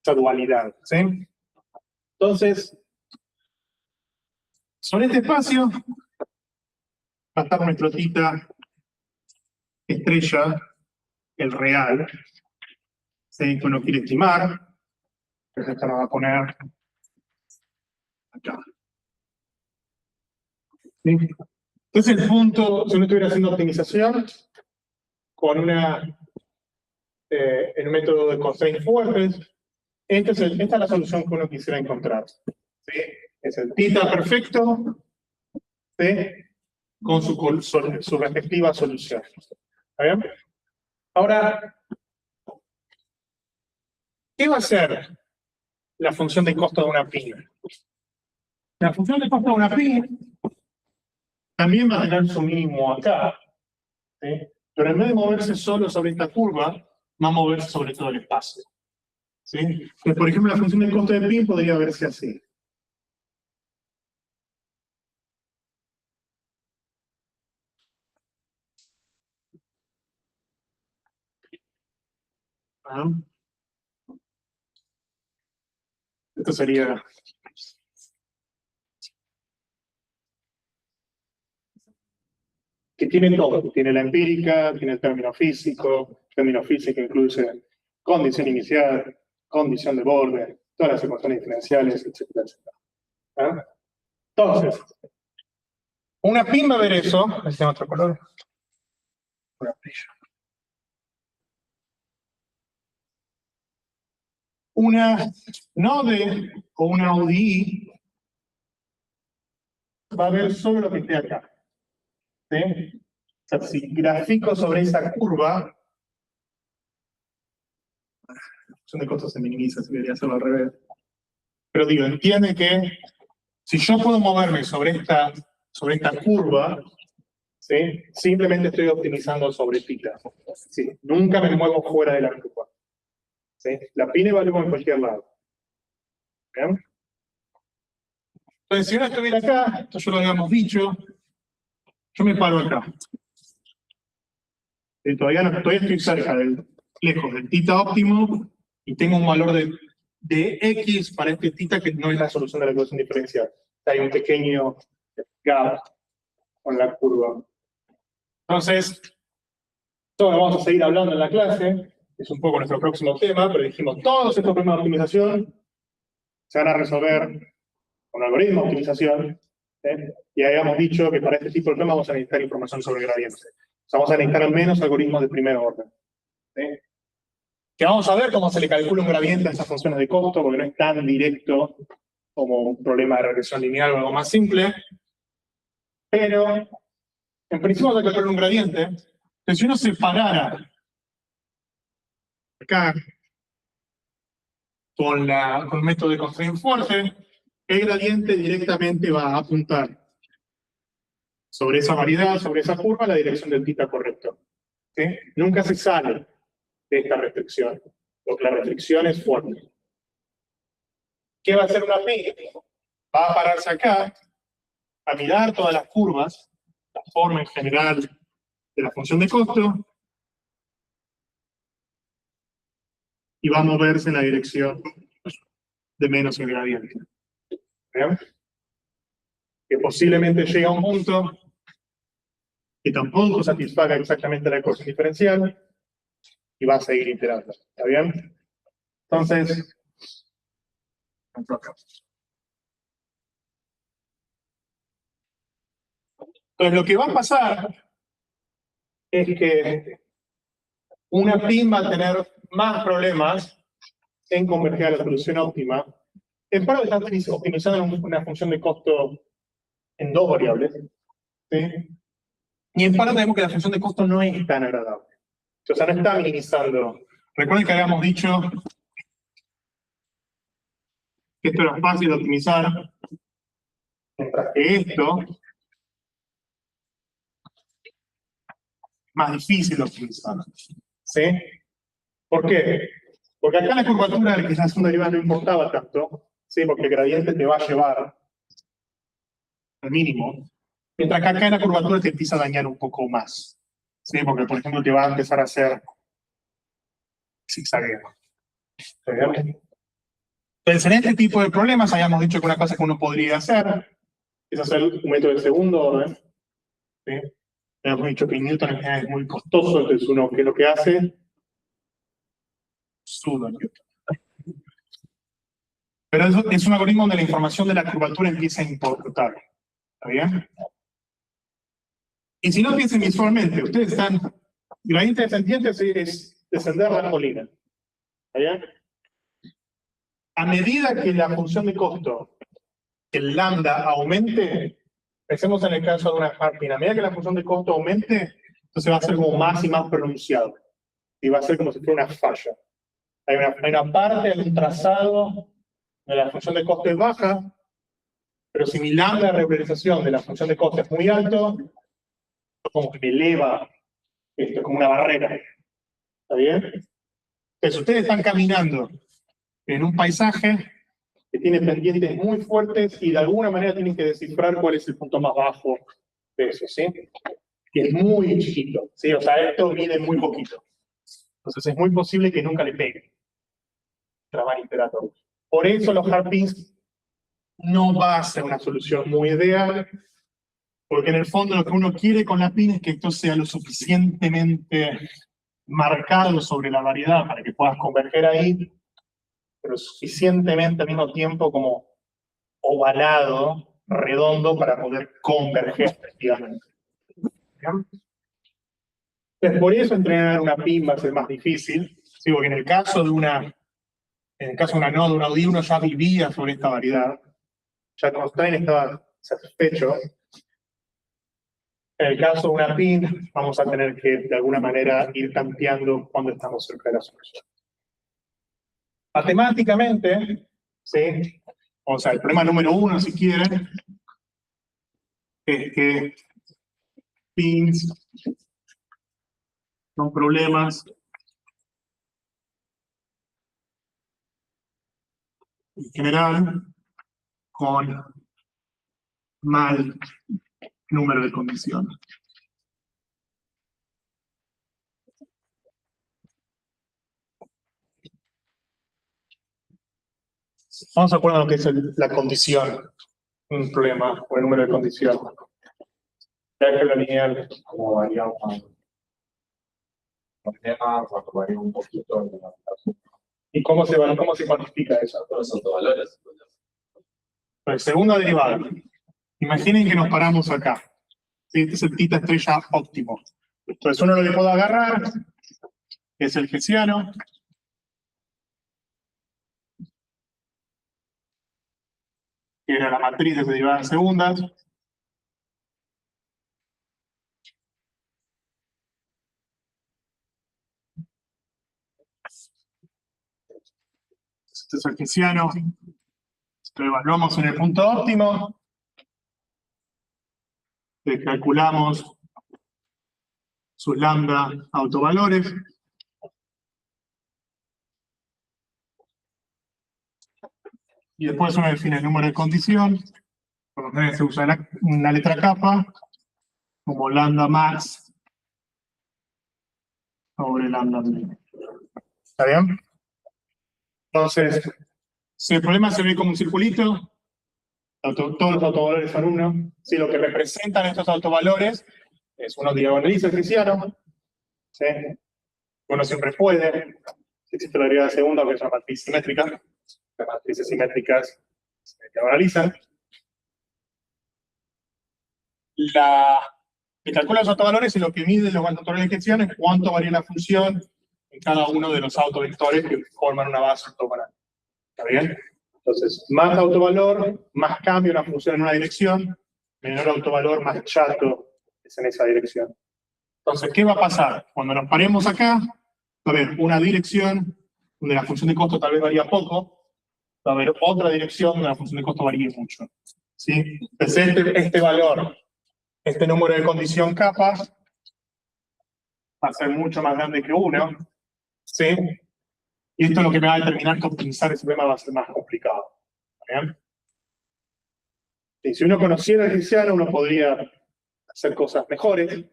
dualidad, ¿sí? Entonces, sobre este espacio va a estar nuestro θ estrella, el real, ¿sí? Que uno quiere estimar. Entonces esto lo va a poner acá. ¿Sí? Entonces el punto, si uno estuviera haciendo optimización con en un método de constraint fuertes, entonces esta es la solución que uno quisiera encontrar. ¿Sí? Es el θ perfecto, ¿sí? Con su respectiva solución. ¿Está bien? Ahora, ¿qué va a ser la función de costo de una pin? La función de costo de una pin también va a tener su mínimo acá, ¿sí? Pero en vez de moverse solo sobre esta curva, va a moverse sobre todo el espacio. ¿Sí? Entonces, por ejemplo, la función de costo de pin podría verse así. ¿Ah? Esto sería... que tiene todo. Tiene la empírica, tiene el término físico incluye condición inicial, condición de borde, todas las ecuaciones diferenciales, etcétera, etcétera. ¿Ah? Entonces, una pin va a ver eso, este otro color. Una node o una ODI va a ver solo lo que esté acá. ¿Sí? O sea, si grafico sobre esa curva, la función de costos se minimiza, si debería hacerlo al revés. Pero digo, entiende que si yo puedo moverme sobre esta curva, ¿sí? Simplemente estoy optimizando sobre θ. ¿Sí? Nunca me muevo fuera de la curva. ¿Sí? La pin evalúo en cualquier lado. ¿Bien? Entonces, si uno estuviera acá, esto ya lo habíamos dicho, yo me paro acá. Todavía estoy cerca lejos del θ óptimo y tengo un valor de X para este θ que no es la solución de la ecuación diferencial. Hay un pequeño gap con la curva. Entonces, esto lo vamos a seguir hablando en la clase, es un poco nuestro próximo tema, pero dijimos, todos estos problemas de optimización se van a resolver con algoritmos de optimización, y habíamos dicho que para este tipo de problemas vamos a necesitar información sobre gradientes. O sea, vamos a necesitar al menos algoritmos de primer orden. Que vamos a ver cómo se le calcula un gradiente a esas funciones de costo, porque no es tan directo como un problema de regresión lineal o algo más simple. Pero, en principio vamos a calcular un gradiente. Entonces, si uno separara acá con el método de constraint fuerte, el gradiente directamente va a apuntar sobre esa variedad, sobre esa curva, la dirección del θ correcto. ¿Sí? Nunca se sale de esta restricción, porque la restricción es fuerte. ¿Qué va a hacer una pi? Va a pararse acá, a mirar todas las curvas, la forma en general de la función de costo, y va a moverse en la dirección de menos el gradiente. ¿Bien? Que posiblemente llegue a un punto que tampoco satisfaga exactamente la ecuación diferencial y va a seguir iterando. ¿Está bien? Entonces, lo que va a pasar es que una PIN va a tener más problemas en converger a la solución óptima. En parte están optimizando una función de costo en dos variables. ¿Sí? Y en parte vemos que la función de costo no es tan agradable. O sea, no está minimizando. Recuerden que habíamos dicho que esto era fácil de optimizar, mientras que esto es más difícil de optimizar. ¿Sí? ¿Por qué? Porque acá la curvatura de la equilibración derivada no importaba tanto, ¿sí? Porque el gradiente te va a llevar al mínimo, mientras que acá en la curvatura te empieza a dañar un poco más. ¿Sí? Porque, por ejemplo, te va a empezar a hacer zigzagueo. Entonces, en este tipo de problemas habíamos dicho que una cosa que uno podría hacer es hacer un método de segundo orden. ¿Sí? Habíamos dicho que Newton en general es muy costoso, entonces uno, ¿qué es lo que hace? Pseudo Newton. Pero es un algoritmo donde la información de la curvatura empieza a importar. ¿Está bien? Y si no piensen visualmente, ustedes están... El gradiente descendiente es descender la colina. ¿Está bien? A medida que la función de costo, el lambda, aumente, pensemos en el caso de una harping, a medida que la función de costo aumente, entonces va a ser como más y más pronunciado. Y va a ser como si fuera una falla. Hay una parte del trazado de la función de costo es baja, pero si mi lambda de revalorización de la función de costo es muy alto, como que me eleva esto, como una barrera. ¿Está bien? Entonces, ustedes están caminando en un paisaje que tiene pendientes muy fuertes y de alguna manera tienen que descifrar cuál es el punto más bajo de eso, ¿sí? Que es muy chiquito, ¿sí? O sea, esto mide muy poquito. Entonces es muy posible que nunca le pegue. Por eso los harpings no va a ser una solución muy ideal, porque en el fondo lo que uno quiere con la pin es que esto sea lo suficientemente marcado sobre la variedad para que puedas converger ahí, pero suficientemente al mismo tiempo como ovalado, redondo, para poder converger efectivamente. ¿Bien? Entonces, por eso entrenar una PIN va a ser más difícil, ¿sí? Porque en el caso de una nodo, una ODI, uno ya vivía sobre esta variedad. Ya Constraint estaba satisfecho. En el caso de una PIN, vamos a tener que, de alguna manera, ir tanteando cuando estamos cerca de la solución. Matemáticamente, ¿sí? O sea, el problema número 1, si quieren, es que pins son problemas en general con mal número de condiciones. Vamos a acordar lo que es la condición, un problema o el número de condición. Ya que la lineal, Como varía un tema, cuando varía un poquito en la ¿y cómo se cuantifica eso? todos los autovalores. Pues, segunda derivada. Imaginen que nos paramos acá. ¿Sí? Este es el tita estrella óptimo. Entonces uno lo que puedo agarrar es el hessiano. Que era la matriz de derivadas segundas. Este es el hessiano. Lo evaluamos en el punto óptimo. Le calculamos sus lambda autovalores. Y después uno define el número de condición. Por lo general se usa una letra kappa como lambda max sobre lambda min. ¿Está bien? Entonces, si el problema se ve como un circulito, todos los autovalores son 1. Si lo que representan estos autovalores es uno diagonaliza el hessiano, ¿sí? Uno siempre puede. Si existe la derivada segunda, que es una matriz simétrica, las matrices simétricas se diagonalizan. Que calcula los autovalores y lo que mide los autovalores de gestión es cuánto varía la función en cada uno de los autovectores que forman una base ortogonal. ¿Está bien? Entonces, más autovalor, más cambio una función en una dirección, menor autovalor, más chato es en esa dirección. Entonces, ¿qué va a pasar? Cuando nos paremos acá, va a haber una dirección donde la función de costo tal vez varía poco, va a haber otra dirección donde la función de costo varíe mucho. ¿Sí? Entonces, este valor, este número de condición kappa, va a ser mucho más grande que 1. ¿Sí? Y esto es lo que me va a determinar que optimizar ese problema va a ser más complicado. ¿Bien? Y si uno conociera el hessiano, uno podría hacer cosas mejores.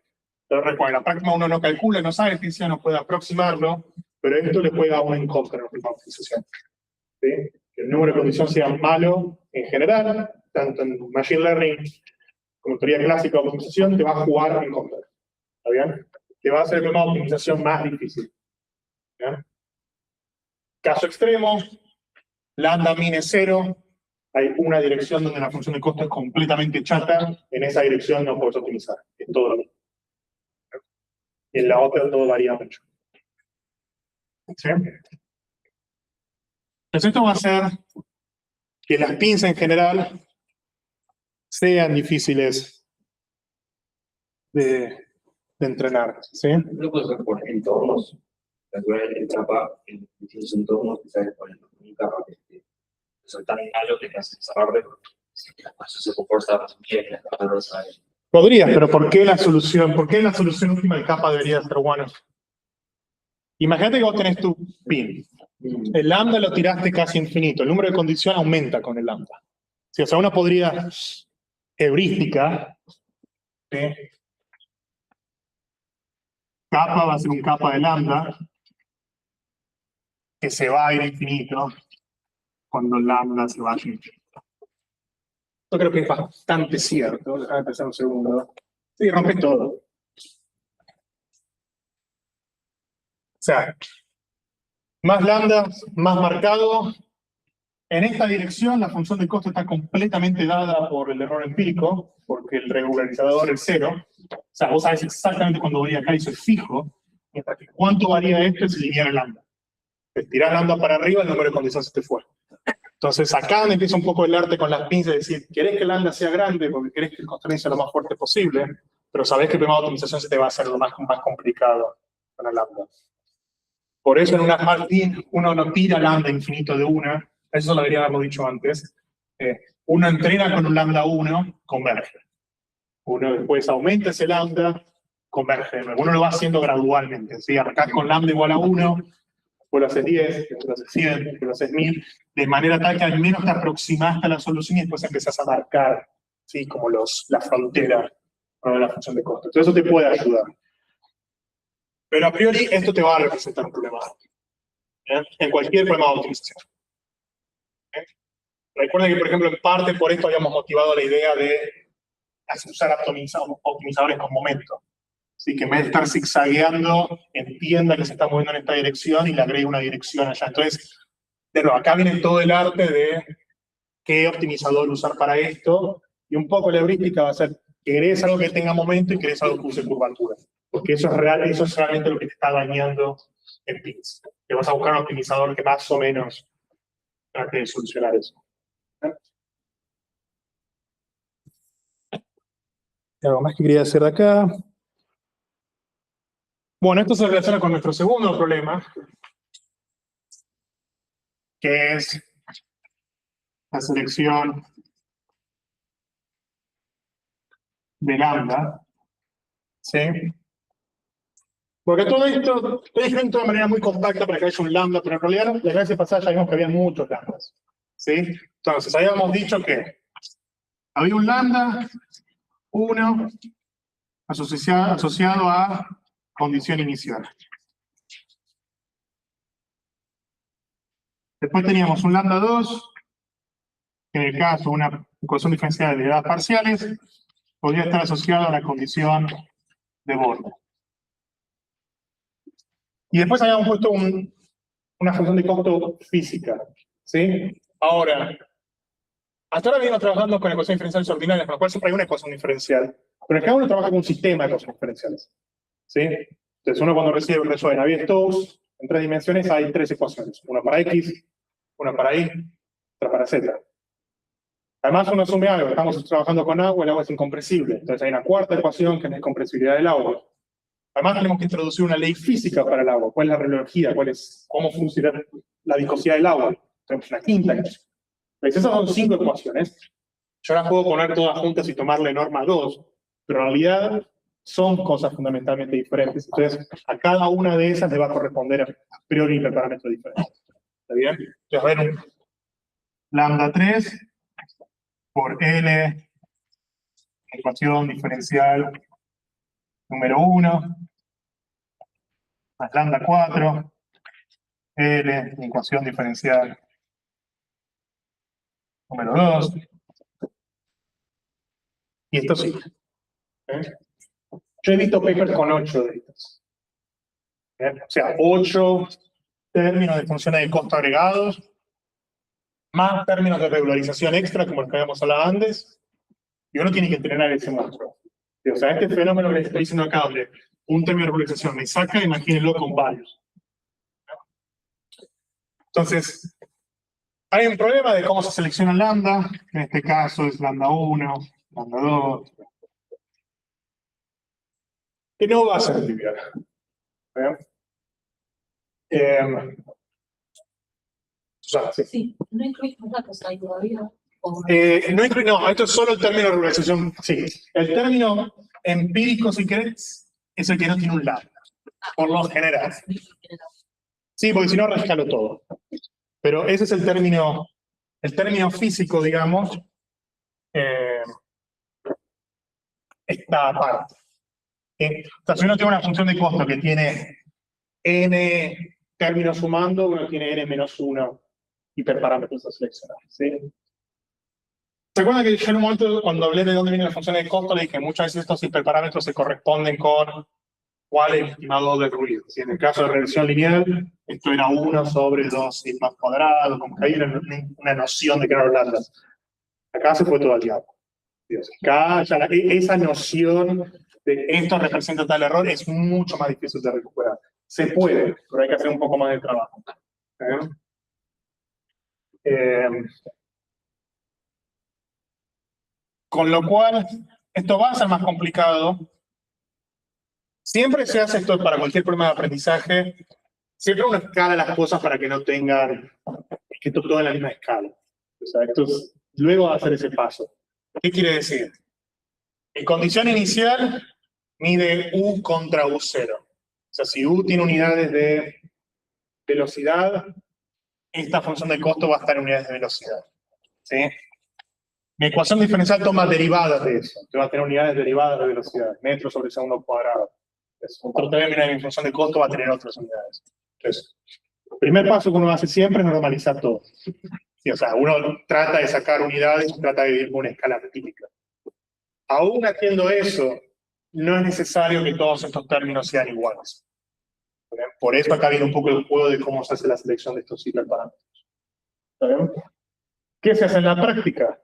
Pero recuerden, en la práctica uno no calcula, no sabe el hessiano, puede aproximarlo, pero esto le juega a uno en contra en la última optimización. ¿Sí? Que el número de condición sea malo en general, tanto en Machine Learning como teoría clásica de optimización, te va a jugar en contra. ¿Está bien? Te va a hacer el problema de optimización más difícil. ¿Bien? Caso extremo, lambda min es 0, hay una dirección donde la función de costo es completamente chata, en esa dirección no puedes optimizar, es todo lo mismo. Y en la otra todo varía mucho. ¿Sí? Entonces esto va a hacer que las pins en general sean difíciles de entrenar. ¿Sí? Lo puedes hacer por entornos. Calcular el capa en distintos entornos, quizás por un capa que son tan malos que te hacen saber eso se comporta bien. Podrías, pero ¿por qué la solución última del capa debería ser bueno? Imagínate que vos tenés tu pin. El lambda lo tiraste casi infinito. El número de condición aumenta con el lambda. Sí, o sea, uno podría, heurística, ¿sí? Capa va a ser un capa de lambda que se va a ir a infinito cuando lambda se vaya a infinito. Yo creo que es bastante cierto. Déjame pensar un segundo. Sí, rompes todo. O sea, más lambda, más marcado, En esta dirección, la función de costo está completamente dada por el error empírico, porque el regularizador es 0. O sea, vos sabés exactamente cuándo varía acá, y eso es fijo, mientras que cuánto varía esto es lineal lambda. Tirás lambda para arriba, el número de condiciones se te fue. Entonces, acá donde empieza un poco el arte con las pinzas, es decir, querés que el lambda sea grande porque querés que el constraint sea lo más fuerte posible, pero sabés que el problema de optimización se te va a hacer lo más complicado con el lambda. Por eso en una smart team uno no tira lambda infinito de una, eso lo debería haberlo dicho antes. Uno entrena con un lambda 1, converge. Uno después aumenta ese lambda, converge. Uno lo va haciendo gradualmente. ¿Sí? Arrancás con lambda igual a 1, después lo haces 10, después lo haces 100, después lo haces 1000, de manera tal que al menos te aproximaste a la solución y después empezás a marcar, ¿sí? Como la frontera de la función de costo. Entonces eso te puede ayudar. Pero a priori esto te va a representar un problema. En cualquier problema de optimización. Recuerden que, por ejemplo, en parte por esto habíamos motivado la idea de usar optimizadores con momento. Así que en vez de estar zigzagueando, entienda que se está moviendo en esta dirección y le agregue una dirección allá. Entonces, de nuevo, acá viene todo el arte de qué optimizador usar para esto. Y un poco la heurística va a ser, querés algo que tenga momento y querés algo que use curvatura. Porque eso es realmente lo que te está dañando en pins. Te vas a buscar un optimizador que más o menos trate de solucionar eso. Algo más que quería hacer de acá. Bueno, esto se relaciona con nuestro segundo problema, que es la selección de lambda. ¿Sí? Porque todo esto, te dije de una manera muy compacta para que haya un lambda, pero en realidad la clase pasada ya vimos que había muchos lambdas. ¿Sí? Entonces, habíamos dicho que había un lambda 1 asociado a condición inicial. Después teníamos un lambda 2, que en el caso de una ecuación diferencial de edades parciales, podría estar asociado a la condición de borde. Y después habíamos puesto una función de costo física. ¿Sí? Ahora, hasta ahora venimos trabajando con ecuaciones diferenciales ordinarias, con lo cual siempre hay una ecuación diferencial. Pero cada uno trabaja con un sistema de ecuaciones diferenciales. ¿Sí? Entonces, uno cuando resuelve Navier-Stokes, en 3 dimensiones hay 3 ecuaciones. Una para X, una para Y, otra para Z. Además, uno asume algo, estamos trabajando con agua, el agua es incompresible. Entonces hay una cuarta ecuación que es la incompresibilidad del agua. Además, tenemos que introducir una ley física para el agua. ¿Cuál es la releología? ¿Cómo funciona la viscosidad del agua? Tenemos una quinta. Entonces, esas son 5 ecuaciones. Yo las puedo poner todas juntas y tomarle norma 2, pero en realidad son cosas fundamentalmente diferentes. Entonces, a cada una de esas le va a corresponder a priori un hiperparámetro diferente. ¿Está bien? Entonces, a ver, un lambda 3 por L, ecuación diferencial número 1, más lambda 4, L, ecuación diferencial número 2. Y esto sí. Yo he visto papers con 8 de estos. O sea, 8 términos de funciones de costo agregados, más términos de regularización extra, como los que habíamos hablado antes, y uno tiene que entrenar ese monstruo. O sea, este fenómeno que les estoy diciendo acá, donde un término de regularización me saca, imagínenlo con varios. Entonces, hay un problema de cómo se selecciona lambda, en este caso es lambda 1, lambda 2, que no va a ser trivial. Susana, sí. Sí, no incluimos datos ahí todavía. No, esto es solo el término de regularización. Sí, el término empírico, si querés, es el que no tiene un lambda, por lo general. Sí, porque si no, rascalo todo. Pero ese es el término físico, digamos, esta parte. O sea, si uno tiene una función de costo que tiene n términos sumando, uno tiene n menos 1 hiperparámetros a seleccionar. ¿Sí? ¿Se acuerdan que yo en un momento, cuando hablé de dónde viene la función de costo, le dije que muchas veces estos hiperparámetros se corresponden con ¿Cuál es el estimado de ruido? Si en el caso de regresión lineal, esto era 1 sobre 2 sigma cuadrado, como que hay una noción de que eran lambdas. Acá se fue todo al diablo. Dios, acá ya esa noción de esto representa tal error es mucho más difícil de recuperar. Se puede, pero hay que hacer un poco más de trabajo. Con lo cual, esto va a ser más complicado. Siempre se hace esto para cualquier problema de aprendizaje. Siempre uno escala las cosas para que no tengan, que esto todo en la misma escala. O sea, luego va a hacer ese paso. ¿Qué quiere decir? En condición inicial, mide U contra U0. O sea, si U tiene unidades de velocidad, esta función de costo va a estar en unidades de velocidad. ¿Sí? Mi ecuación diferencial toma derivadas de eso. Te va a tener unidades derivadas de velocidad, metros sobre segundo cuadrado. Entonces, otro término de mi función de costo va a tener otras unidades. Entonces, el primer paso que uno hace siempre es normalizar todo. Sí, o sea, uno trata de sacar unidades, trata de vivir con una escala típica. Aún haciendo eso, no es necesario que todos estos términos sean iguales. Por eso acá viene un poco el juego de cómo se hace la selección de estos hiperparámetros. ¿Está bien? ¿Qué se hace en la práctica?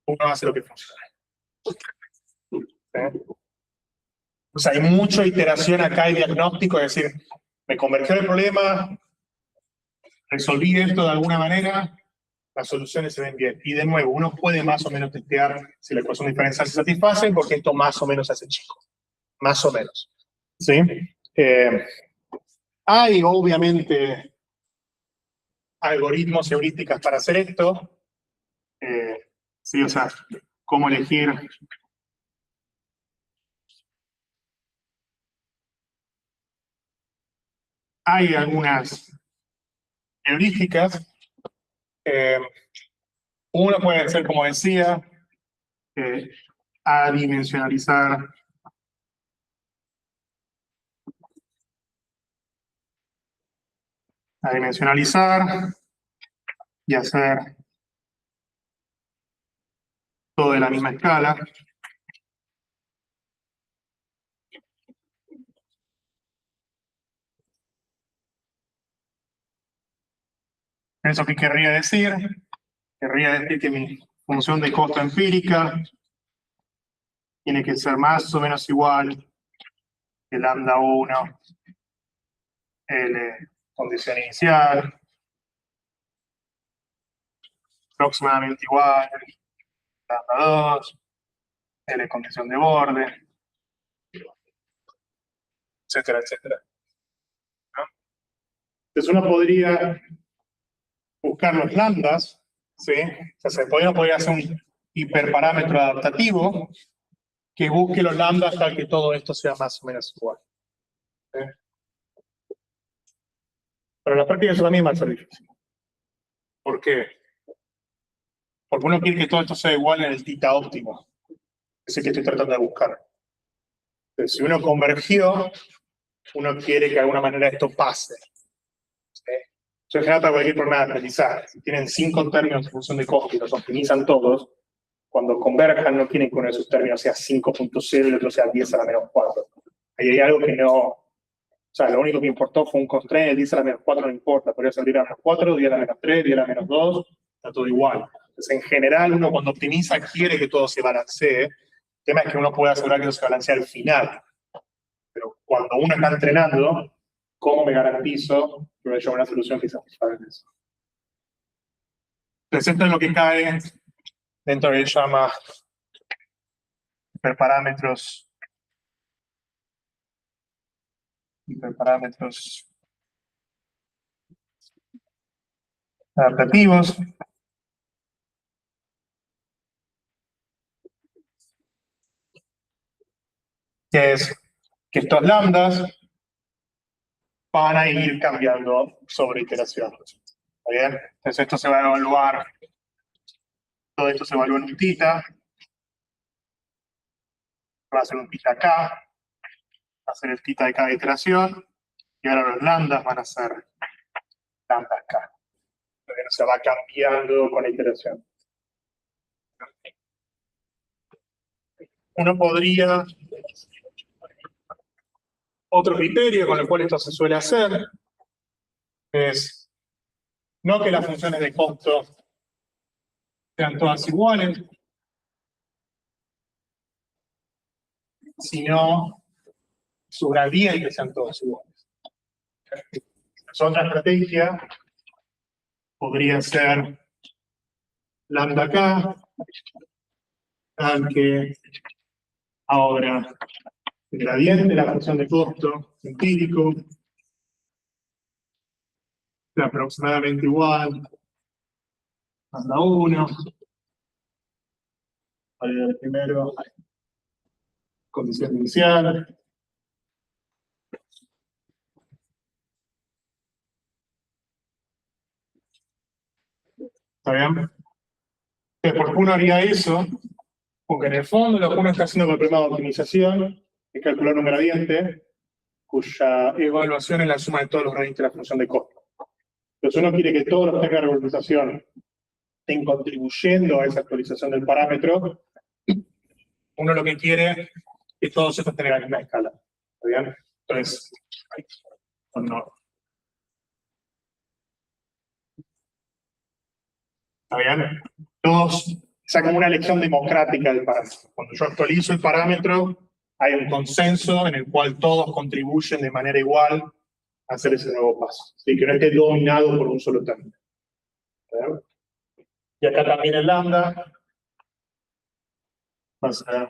Uno hace lo que funciona. ¿Sí? O sea, hay mucha iteración acá y diagnóstico, es decir, me convergió el problema, resolví esto de alguna manera, las soluciones se ven bien. Y de nuevo, uno puede más o menos testear si la ecuación diferencial se satisface, porque esto más o menos se hace chico. Más o menos. ¿Sí? Hay, obviamente, algoritmos y heurísticas para hacer esto. Sí, o sea, cómo elegir hay algunas heurísticas. Una puede ser, como decía, adimensionalizar y hacer todo de la misma escala. ¿Eso qué querría decir? Querría decir que mi función de costo empírica tiene que ser más o menos igual que lambda 1, L condición inicial, aproximadamente igual, lambda 2, L condición de borde, etcétera, etcétera. ¿No? Entonces uno podría buscar los lambdas, ¿sí? O sea, podría hacer un hiperparámetro adaptativo que busque los lambdas hasta que todo esto sea más o menos igual. ¿Sí? Pero en la práctica eso también va a ser difícil. ¿Por qué? Porque uno quiere que todo esto sea igual en el tita óptimo. Es el que estoy tratando de buscar. Entonces, si uno convergió, uno quiere que de alguna manera esto pase. ¿Sí? Eso es general para cualquier problema de aprendizaje. Si tienen 5 términos de función de costo y los optimizan todos, cuando converjan no quieren que uno de esos términos sea 5.0 y el otro sea 10 a la menos 4. Ahí hay algo que no... O sea, lo único que importó fue un constraint, el 10 a la menos 4 no importa. Podría ser 10 a la menos 4, 10 a la menos 3, 10 a la menos 2, está todo igual. Entonces, en general, uno cuando optimiza quiere que todo se balancee. El tema es que uno puede asegurar que eso se balancea al final. Pero cuando uno está entrenando, ¿cómo me garantizo que voy a llevar una solución que satisfaga eso? Entonces, esto es lo que cae dentro de llama hiperparámetros adaptativos. Que es que estos lambdas van a ir cambiando sobre iteración. ¿Está bien? Entonces esto se va a evaluar, todo esto se evalúa en un tita, va a ser un tita acá, va a ser el tita de cada iteración, y ahora los lambdas van a ser lambdas acá. Entonces se va cambiando con la iteración. Uno podría Otro criterio con el cual esto se suele hacer es no que las funciones de costo sean todas iguales, sino sus gradientes sean todos iguales. Otra estrategia podría ser lambda acá, tal que ahora el gradiente de la función de costo empírico es aproximadamente igual lambda 1. Vale, primero, condición inicial. ¿Está bien? Entonces, ¿por qué uno haría eso? Porque en el fondo lo que uno está haciendo con el problema de optimización es calcular un gradiente cuya evaluación es la suma de todos los gradientes de la función de costo. Entonces uno quiere que todos los términos de revalorización estén contribuyendo a esa actualización del parámetro. Uno lo que quiere es que todos estos tengan la misma escala. ¿Está bien? Entonces, no. ¿Está bien? Todos sacan una elección democrática del parámetro. Cuando yo actualizo el parámetro, hay un consenso en el cual todos contribuyen de manera igual a hacer ese nuevo paso. Así que no esté dominado por un solo término. ¿Está bien? Y acá también el lambda va a ser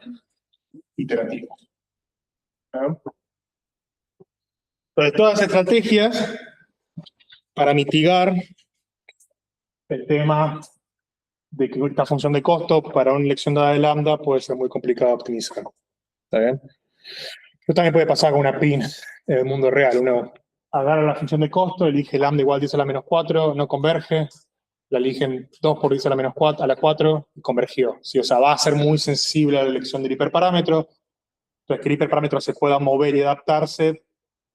iterativo. ¿Está bien? Entonces, todas estrategias para mitigar el tema de que esta función de costo para una elección dada de lambda puede ser muy complicada de optimizar. ¿Está bien? Esto también puede pasar con una PIN en el mundo real. Uno agarra la función de costo, elige lambda igual 10 a la menos 4, no converge, la eligen 2 por 10 a la menos 4, a la 4 y convergió. ¿Sí? O sea, va a ser muy sensible a la elección del hiperparámetro. Entonces, que el hiperparámetro se pueda mover y adaptarse,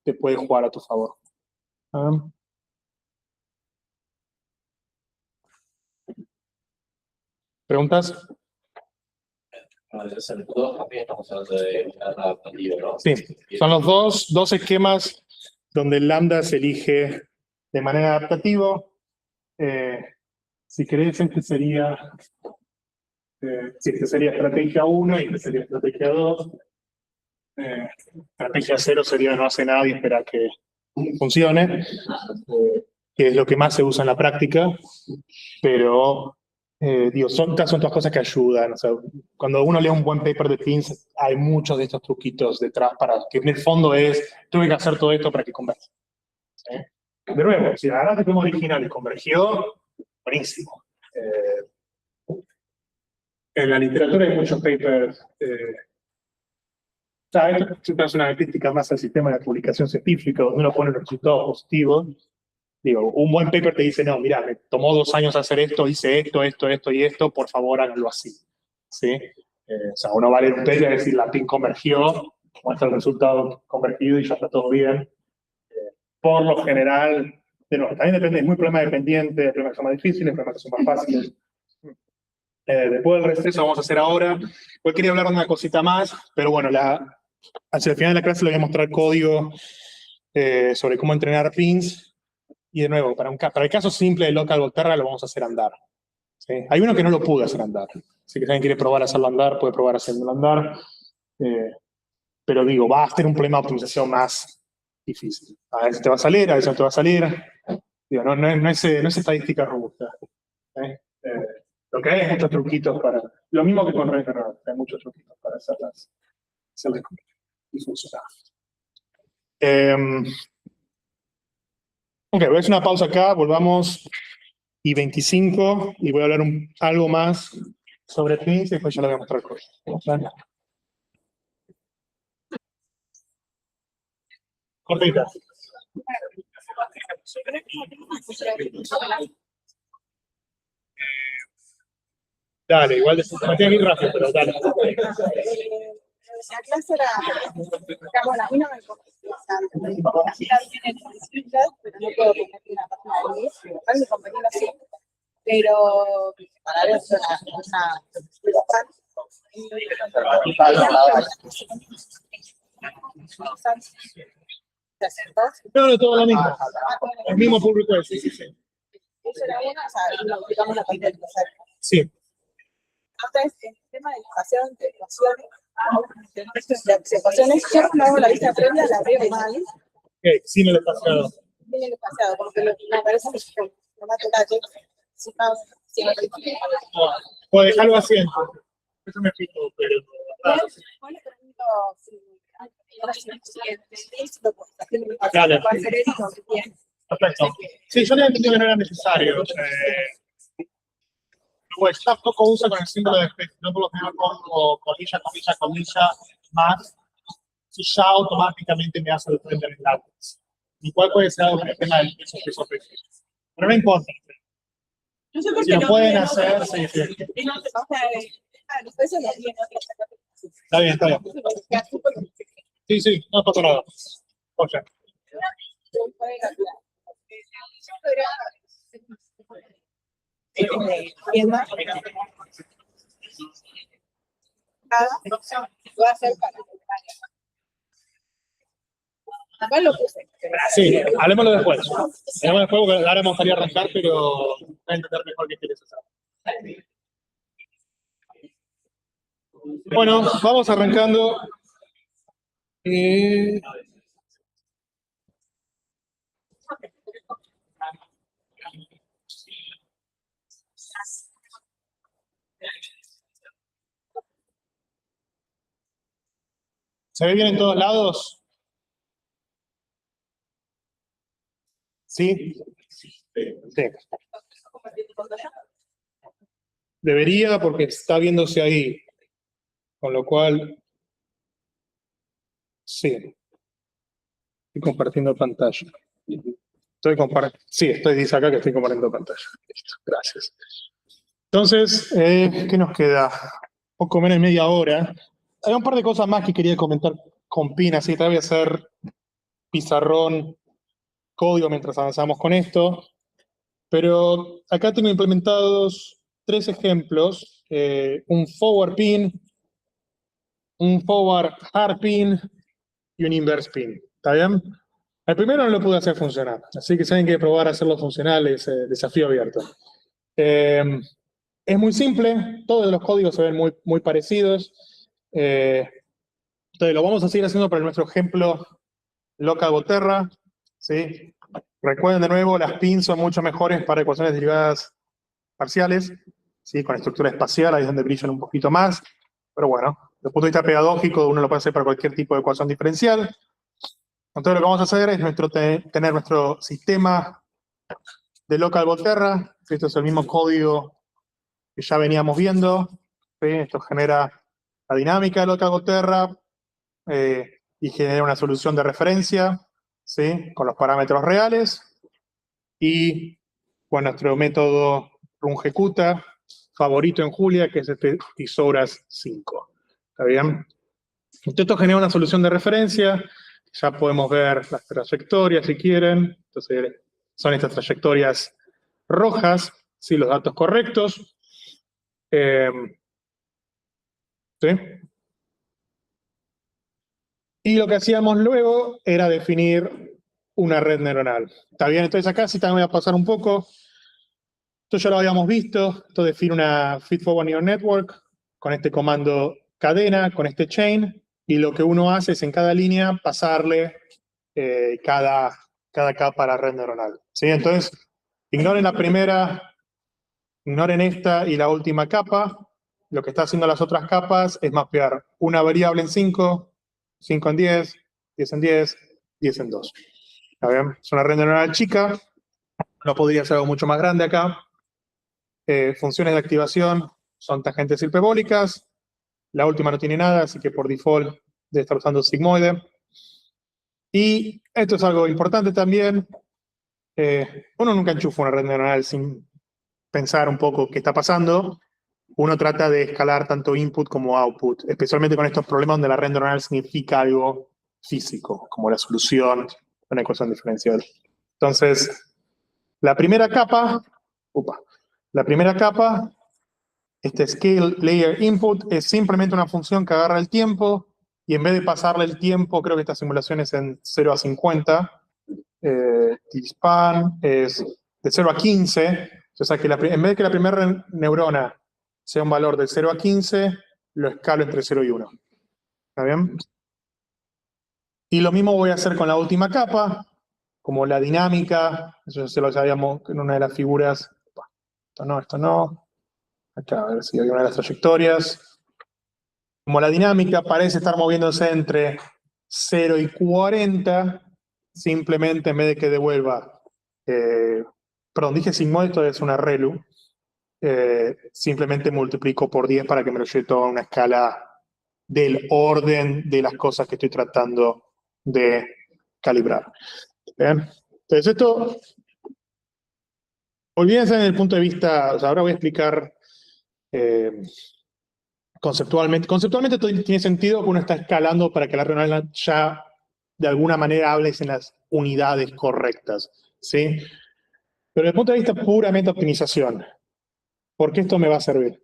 te puede jugar a tu favor. ¿Preguntas? Estamos hablando de adaptativo, ¿no? Sí, son los dos esquemas donde el lambda se elige de manera adaptativa. Si querés, este sería estrategia 1 y este sería estrategia 2. Estrategia 0 sería no hace nada y espera que funcione, que es lo que más se usa en la práctica, pero son todas cosas que ayudan. O sea, cuando uno lee un buen paper de PINs, hay muchos de estos truquitos detrás para que en el fondo tuve que hacer todo esto para que converja. ¿Sí? De nuevo, si agarraste el tema original y convergió, buenísimo. En la literatura hay muchos papers. Esto es una crítica más al sistema de publicación científica, donde uno pone los resultados positivos. Digo, un buen paper te dice, no, mira, me tomó 2 años hacer esto, hice esto y esto, por favor háganlo así. ¿Sí? O sea, uno va a leer un paper y decir, la PIN convergió, muestra el resultado convergido y ya está todo bien. Por lo general, de nuevo, también depende, es muy problema dependiente, hay problemas que son más difíciles, problemas que son más fáciles. Después del receso vamos a hacer ahora. Hoy quería hablar de una cosita más, pero bueno, hacia el final de la clase le voy a mostrar código sobre cómo entrenar pins. Y de nuevo, para el caso simple de local Volterra lo vamos a hacer andar. ¿Sí? Hay uno que no lo pude hacer andar. Así que si alguien quiere probar a hacerlo andar, puede probar a hacerlo andar. Pero digo, va a ser un problema de optimización más difícil. A veces te va a salir, a veces no te va a salir. Digo, no es estadística robusta. Lo que hay es muchos truquitos para... Lo mismo que con Red Error, hay muchos truquitos para hacerlas y funcionar. Ok, voy a hacer una pausa acá, volvamos y 25, y voy a hablar algo más sobre pins y después ya le voy a mostrar cosas. Cortita. Dale, igual me tengo que ir rápido, pero dale. La clase era, bueno, a mí no me importa, pero no puedo poner una página de list, a mi compañero sí, pero para ver una ¿Te acertas? No, todo lo mismo. El mismo pull request, sí. Eso era una, o sea, lo aplicamos la parte del proceso. Sí, Entonces, el tema del espaciado entre ecuaciones, las ecuaciones, yo cuando hago la vista previa la veo mal, ok, sin el espaciado. tiene el espaciado, como que me parece que no más detalle, si no O dejarlo así. Eso me fijo, pero... Después le pregunto si Dale. puede hacer eso, bien. Perfecto. Sí, yo le entendí que no era necesario. Pues está poco usa con el símbolo de especie. Yo por lo general pongo comilla, más. Si ya automáticamente me hace el frente en el lápiz. Igual puede ser algo con el tema del peso. Pero no importa. Si lo pueden hacer, sí. Está bien. Sí, no pasa nada. Oye. Voy a hacer para igual lo puse. Sí, hablemoslo después. Hablemoslo después porque ahora me gustaría arrancar, pero voy a entender mejor qué quieres hacer. Bueno, vamos arrancando. ¿Se ve bien en todos lados? ¿Sí? Sí. Debería porque está viéndose ahí. Con lo cual, sí. Estoy compartiendo pantalla. Dice acá que estoy compartiendo pantalla. Listo, gracias. Entonces, ¿qué nos queda? Poco menos de media hora. Hay un par de cosas más que quería comentar con Pina, así que voy a hacer pizarrón, código mientras avanzamos con esto. Pero acá tengo implementados 3 ejemplos. Un forward pin, un forward hard pin y un inverse pin. ¿Está bien? El primero no lo pude hacer funcionar, así que si alguien quiere probar a hacerlo funcional, es desafío abierto. Es muy simple, todos los códigos se ven muy parecidos. Entonces lo vamos a seguir haciendo para nuestro ejemplo local Volterra. ¿Sí? Recuerden de nuevo, las pins son mucho mejores para ecuaciones derivadas parciales. ¿Sí? Con estructura espacial, ahí es donde brillan un poquito más. Pero bueno, desde el punto de vista pedagógico, uno lo puede hacer para cualquier tipo de ecuación diferencial. Entonces lo que vamos a hacer es tener nuestro sistema de local Volterra. Esto es el mismo código que ya veníamos viendo. ¿Sí? Esto genera la dinámica de local Volterra y genera una solución de referencia, ¿sí? Con los parámetros reales. Y con nuestro método rungecuta favorito en Julia, que es este Tisauras 5. ¿Está bien? Entonces esto genera una solución de referencia. Ya podemos ver las trayectorias si quieren. Entonces son estas trayectorias rojas, ¿sí? Los datos correctos. ¿Sí? Y lo que hacíamos luego era definir una red neuronal. ¿Está bien? Entonces acá sí también voy a pasar un poco. Esto ya lo habíamos visto. Esto define una feedforward neural network con este comando cadena, con este chain. Y lo que uno hace es en cada línea pasarle cada capa a la red neuronal. ¿Sí? Entonces, ignoren la primera, ignoren esta y la última capa. Lo que está haciendo las otras capas es mapear una variable en 5, 5 en 10, 10 en 10, 10 en 2. ¿Está bien? Es una red neuronal chica. No podría ser algo mucho más grande acá. Funciones de activación son tangentes hiperbólicas. La última no tiene nada, así que por default debe estar usando sigmoide. Y esto es algo importante también. Uno nunca enchufa una red neuronal sin pensar un poco qué está pasando. Uno trata de escalar tanto input como output, especialmente con estos problemas donde la red neuronal significa algo físico, como la solución de una ecuación diferencial. Entonces, la primera capa, este scale layer input, es simplemente una función que agarra el tiempo y en vez de pasarle el tiempo, creo que esta simulación es en 0 a 50, T-span es de 0 a 15, o sea que en vez de que la primera neurona sea un valor de 0 a 15, lo escalo entre 0 y 1. ¿Está bien? Y lo mismo voy a hacer con la última capa, como la dinámica, eso ya se lo sabíamos en una de las figuras. Esto no. Acá, a ver si hay una de las trayectorias. Como la dinámica parece estar moviéndose entre 0 y 40, simplemente en vez de que devuelva, perdón, dije sigmoide, esto es una ReLU, simplemente multiplico por 10 para que me lo lleve toda una escala del orden de las cosas que estoy tratando de calibrar. ¿Bien? Entonces esto, olvídense en el punto de vista, o sea, ahora voy a explicar conceptualmente. Conceptualmente tiene sentido que uno está escalando para que la neuronal ya de alguna manera hables en las unidades correctas, ¿sí? Pero desde el punto de vista puramente optimización, ¿por qué esto me va a servir?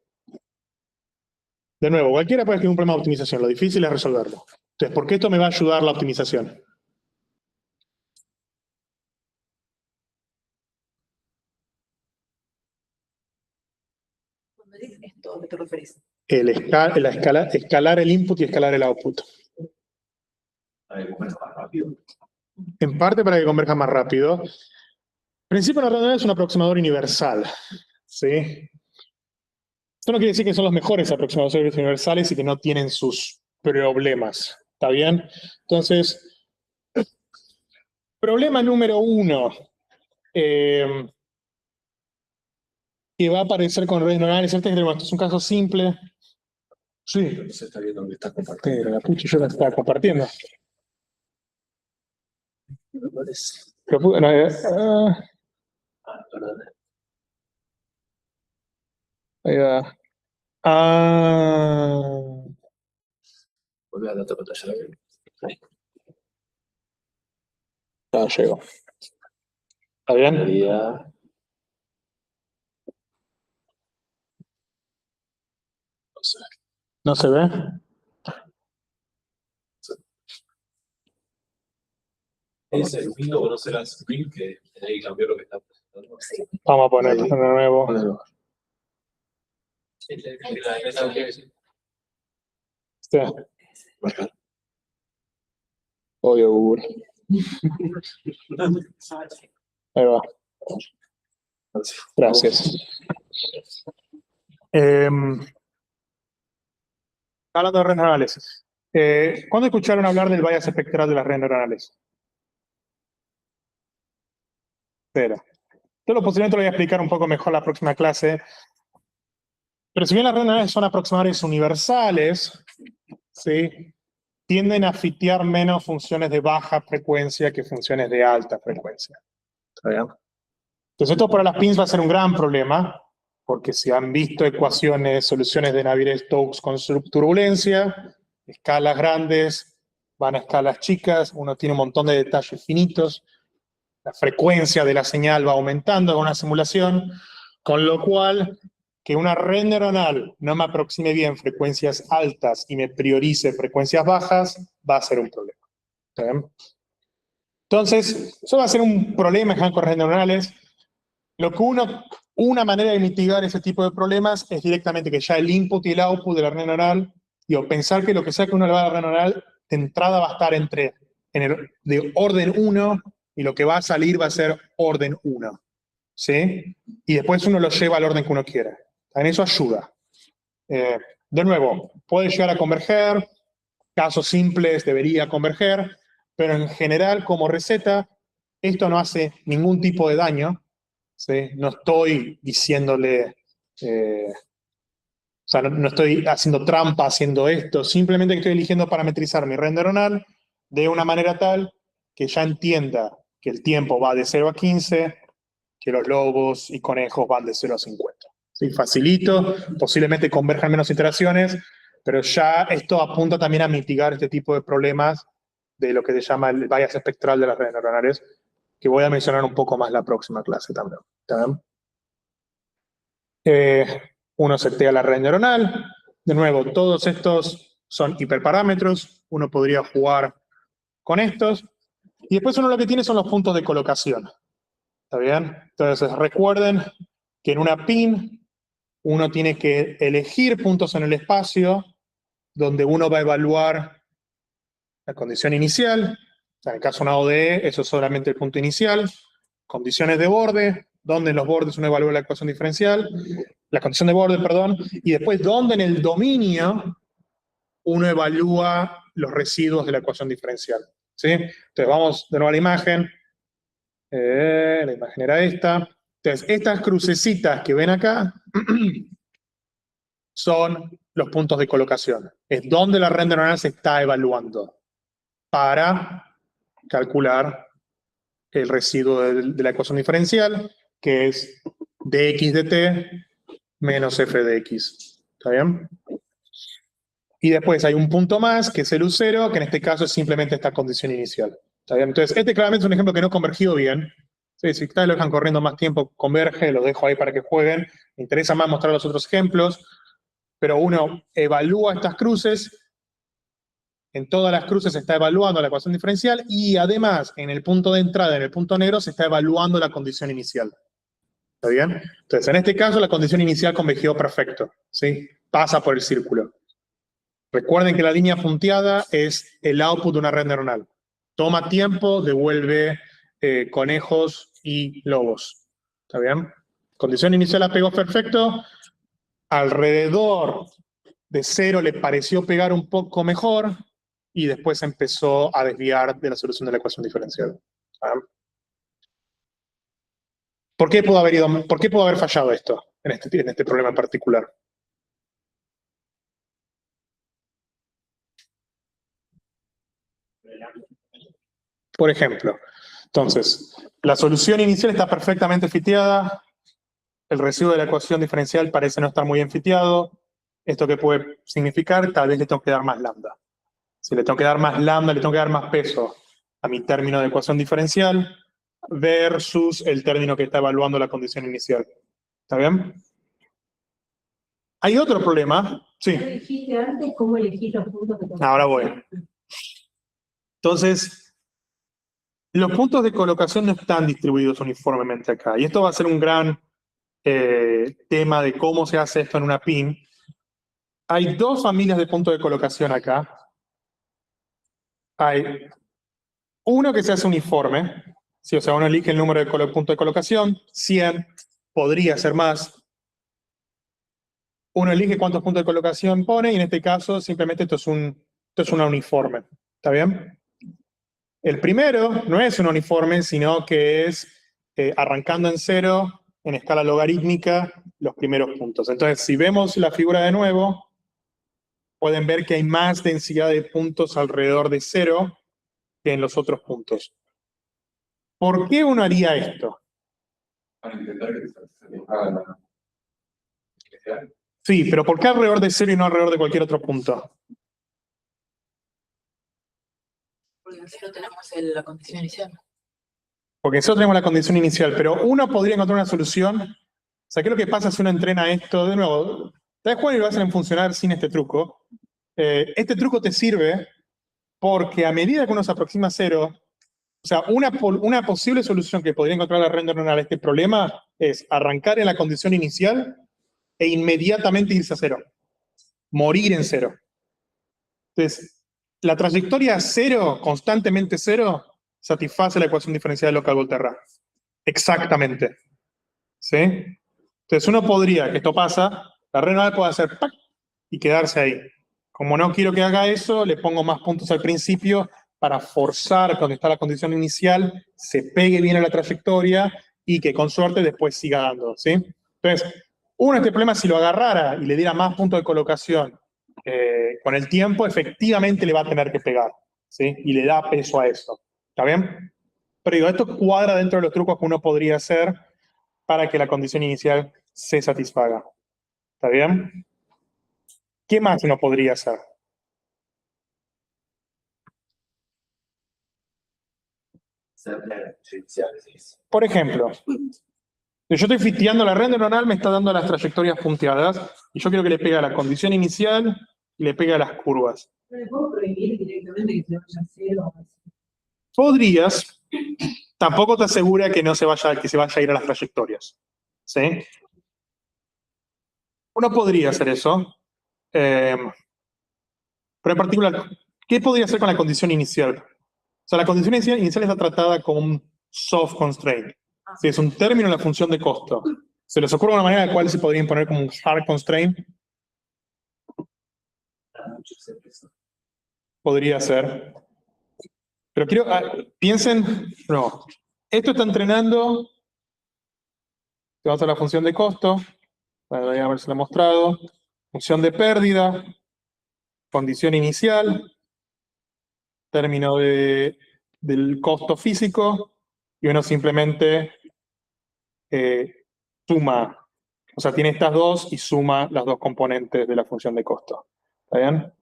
De nuevo, cualquiera puede escribir un problema de optimización, lo difícil es resolverlo. Entonces, ¿por qué esto me va a ayudar la optimización? Cuando dices esto, ¿a qué te referís? Escalar el input y escalar el output. Más rápido. En parte para que converja más rápido. En principio, la red es un aproximador universal, ¿sí? Esto no quiere decir que son los mejores aproximadores universales y que no tienen sus problemas, ¿está bien? Entonces, problema número 1, que va a aparecer con redes neuronales, esto es un caso simple. Sí. Se está viendo que está compartiendo. Pero la pucha, yo la estaba compartiendo. Me parece. Pero, no, Perdón. ahí va. Ah, Volví a la otra pantalla. Ahí. no llegó. ¿Está bien? Sería- No sé. ¿No se ve? Es el mismo conocer a Spring que ahí cambió lo que está presentando. Vamos a ponerlo Ahí. de nuevo. Ponelo. Sí. Marcar. Obvio, Google. Ahí va. Gracias. Hablando de redes neuronales. ¿Cuándo escucharon hablar del bias espectral de las redes neuronales? Cero. Esto posiblemente lo voy a explicar un poco mejor en la próxima clase. Pero si bien las redes neuronales son aproximadores universales, ¿sí? Tienden a fitear menos funciones de baja frecuencia que funciones de alta frecuencia. ¿Está bien? Entonces esto para las pins va a ser un gran problema, porque si han visto ecuaciones, soluciones de Navier-Stokes con turbulencia, escalas grandes van a escalas chicas, uno tiene un montón de detalles finitos, la frecuencia de la señal va aumentando en una simulación, con lo cual que una red neuronal no me aproxime bien frecuencias altas y me priorice frecuencias bajas, va a ser un problema. ¿Está bien? Entonces, eso va a ser un problema con redes neuronales. Lo que una manera de mitigar ese tipo de problemas es directamente que ya el input y el output de la red neuronal, pensar que lo que sea que uno le va a la red neuronal, de entrada va a estar de orden 1 y lo que va a salir va a ser orden 1. ¿Sí? Y después uno lo lleva al orden que uno quiera. En eso ayuda. De nuevo, puede llegar a converger, casos simples debería converger, pero en general como receta, esto no hace ningún tipo de daño. ¿Sí? No estoy diciéndole, o sea, no estoy haciendo trampa haciendo esto, simplemente estoy eligiendo parametrizar mi red neuronal de una manera tal que ya entienda que el tiempo va de 0 a 15, que los lobos y conejos van de 0 a 50. ¿Sí? Facilito, posiblemente converjan menos iteraciones, pero ya esto apunta también a mitigar este tipo de problemas de lo que se llama el bias espectral de las redes neuronales, que voy a mencionar un poco más la próxima clase también. Uno setea la red neuronal. De nuevo, todos estos son hiperparámetros, uno podría jugar con estos, y después uno lo que tiene son los puntos de colocación. ¿Está bien? Entonces recuerden que en una PIN uno tiene que elegir puntos en el espacio donde uno va a evaluar la condición inicial. O sea, en el caso de una ODE, eso es solamente el punto inicial. Condiciones de borde, donde en los bordes uno evalúa la ecuación diferencial, la condición de borde, perdón, y después donde en el dominio uno evalúa los residuos de la ecuación diferencial. ¿Sí? Entonces vamos de nuevo a la imagen. La imagen era esta. Entonces, estas crucecitas que ven acá son los puntos de colocación. Es donde la red neuronal se está evaluando para calcular el residuo de la ecuación diferencial, que es dx de t menos f de x. ¿Está bien? Y después hay un punto más, que es el U0, que en este caso es simplemente esta condición inicial. ¿Está bien? Entonces, este claramente es un ejemplo que no convergió bien. Sí, si ustedes lo dejan corriendo más tiempo, converge, los dejo ahí para que jueguen. Me interesa más mostrar los otros ejemplos. Pero uno evalúa estas cruces. En todas las cruces se está evaluando la ecuación diferencial y además, en el punto de entrada, en el punto negro, se está evaluando la condición inicial. ¿Está bien? Entonces, en este caso, la condición inicial convergió perfecto. ¿Sí? Pasa por el círculo. Recuerden que la línea punteada es el output de una red neuronal. Toma tiempo, devuelve conejos y lobos. ¿Está bien? Condición inicial la pegó perfecto. Alrededor de 0 le pareció pegar un poco mejor y después empezó a desviar de la solución de la ecuación diferencial. ¿Ah? ¿Por qué pudo haber fallado esto en este problema en particular? Por ejemplo, entonces, la solución inicial está perfectamente fiteada, el residuo de la ecuación diferencial parece no estar muy bien fiteado. ¿Esto qué puede significar? Tal vez le tengo que dar más lambda. Si le tengo que dar más lambda, le tengo que dar más peso a mi término de ecuación diferencial versus el término que está evaluando la condición inicial. ¿Está bien? Hay otro problema. Sí. ¿No dijiste antes cómo elegir los puntos de colocación? Ahora voy. Entonces, los puntos de colocación no están distribuidos uniformemente acá. Y esto va a ser un gran tema de cómo se hace esto en una PIN. Hay dos familias de puntos de colocación acá. Hay uno que se hace uniforme. Sí, o sea, uno elige el número de puntos de colocación. 100, podría ser más. Uno elige cuántos puntos de colocación pone y en este caso simplemente esto es una uniforme. ¿Está bien? El primero no es un uniforme, sino que es arrancando en 0 en escala logarítmica los primeros puntos. Entonces, si vemos la figura de nuevo, pueden ver que hay más densidad de puntos alrededor de 0 que en los otros puntos. ¿Por qué uno haría esto? Para intentar que se satisfaga la especial. Sí, pero ¿por qué alrededor de 0 y no alrededor de cualquier otro punto? Porque en cero tenemos la condición inicial. Porque nosotros tenemos la condición inicial, pero uno podría encontrar una solución. O sea, ¿qué es lo que pasa si uno entrena esto? De nuevo, tal vez juegan y lo hacen funcionar sin este truco. Este truco te sirve porque a medida que uno se aproxima a 0, o sea, una posible solución que podría encontrar la red neuronal a este problema es arrancar en la condición inicial e inmediatamente irse a 0. Morir en 0. Entonces, la trayectoria a 0, constantemente 0, satisface la ecuación diferencial de local-Volterra. Exactamente. ¿Sí? Entonces uno podría, que esto pasa, la red neuronal puede hacer ¡pac! Y quedarse ahí. Como no quiero que haga eso, le pongo más puntos al principio para forzar, cuando está la condición inicial, se pegue bien a la trayectoria y que con suerte después siga dando. ¿Sí? Entonces, este problema, si lo agarrara y le diera más puntos de colocación con el tiempo, efectivamente le va a tener que pegar. ¿Sí? Y le da peso a eso. ¿Está bien? Pero digo, esto cuadra dentro de los trucos que uno podría hacer para que la condición inicial se satisfaga. ¿Está bien? ¿Qué más uno podría hacer? Por ejemplo, yo estoy fiteando la red neuronal, me está dando las trayectorias punteadas y yo quiero que le pegue a la condición inicial y le pega a las curvas. No le puedo prohibir directamente que se vaya a cero. Podrías, tampoco te asegura que no se vaya, que se vaya a ir a las trayectorias. ¿Sí? Uno podría hacer eso. Pero en particular, ¿qué podría hacer con la condición inicial? O sea, la condición inicial está tratada como un soft constraint. Si es un término en la función de costo. ¿Se les ocurre una manera en la cual se podría imponer como un hard constraint? Podría ser. Pero quiero, piensen, no, esto está entrenando, vamos a la función de costo, bueno, voy a haberse mostrado, función de pérdida, condición inicial, término del costo físico, y uno simplemente suma, o sea, tiene estas dos y suma las dos componentes de la función de costo. ¿Está bien?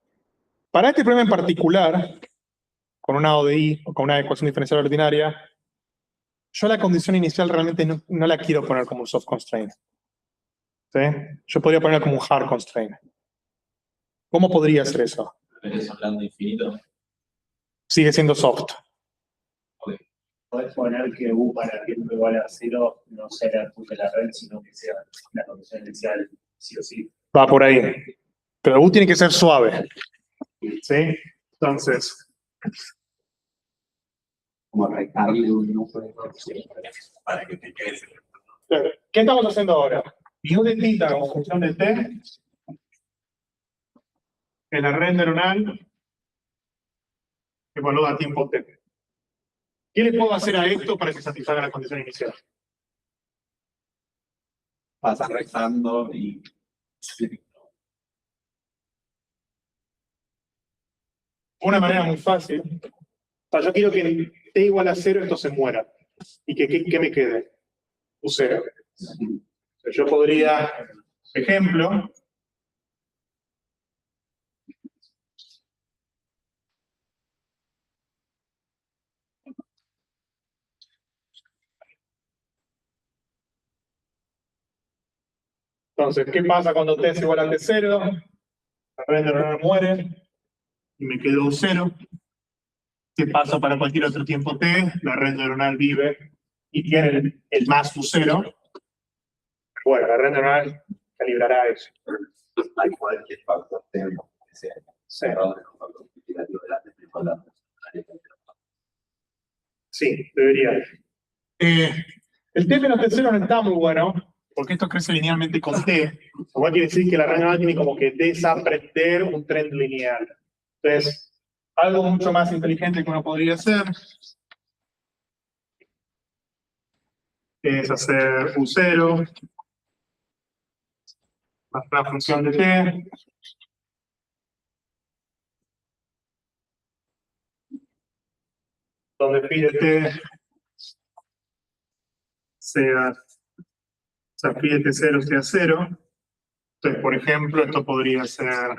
Para este problema en particular, con una ODI o con una ecuación diferencial ordinaria, yo la condición inicial realmente no la quiero poner como un soft constraint. ¿Sí? Yo podría ponerla como un hard constraint. ¿Cómo podría ser eso? ¿Estás hablando de infinito? Sigue siendo soft. Podés poner que U para tiempo igual a 0 no sea el punto de la red, sino que sea la condición inicial, sí o sí. Va por ahí. Pero U tiene que ser suave. ¿Sí? Entonces, Como arrancarle un número para que te quede. ¿qué estamos haciendo ahora? Y U de tita como función de t en la red neuronal evalúa a tiempo t. ¿Qué le puedo hacer a esto para que satisfaga la condición inicial? Vas rezando y. Una manera muy fácil. O sea, yo quiero que en t igual a 0 esto se muera. ¿Y que me quede? U0. Yo podría, ejemplo, entonces, ¿qué pasa cuando t es igual a t0? La red neuronal muere y me quedo U0. ¿Qué pasa para cualquier otro tiempo t? La red neuronal vive y tiene el más U0. Bueno, la red neuronal calibrará eso. Hay cualquier factor tengo que sea cerrado en un factor cuantitativo de la Sí, debería. El t menos t0 no está muy bueno, porque esto crece linealmente con t. Lo cual quiere decir que la red neuronal tiene como que desaprender un trend lineal. Entonces, algo mucho más inteligente que uno podría hacer es hacer U0 más una función de t. Donde phi de t sea, o sea, phi de t0 sea 0. Entonces, por ejemplo, esto podría ser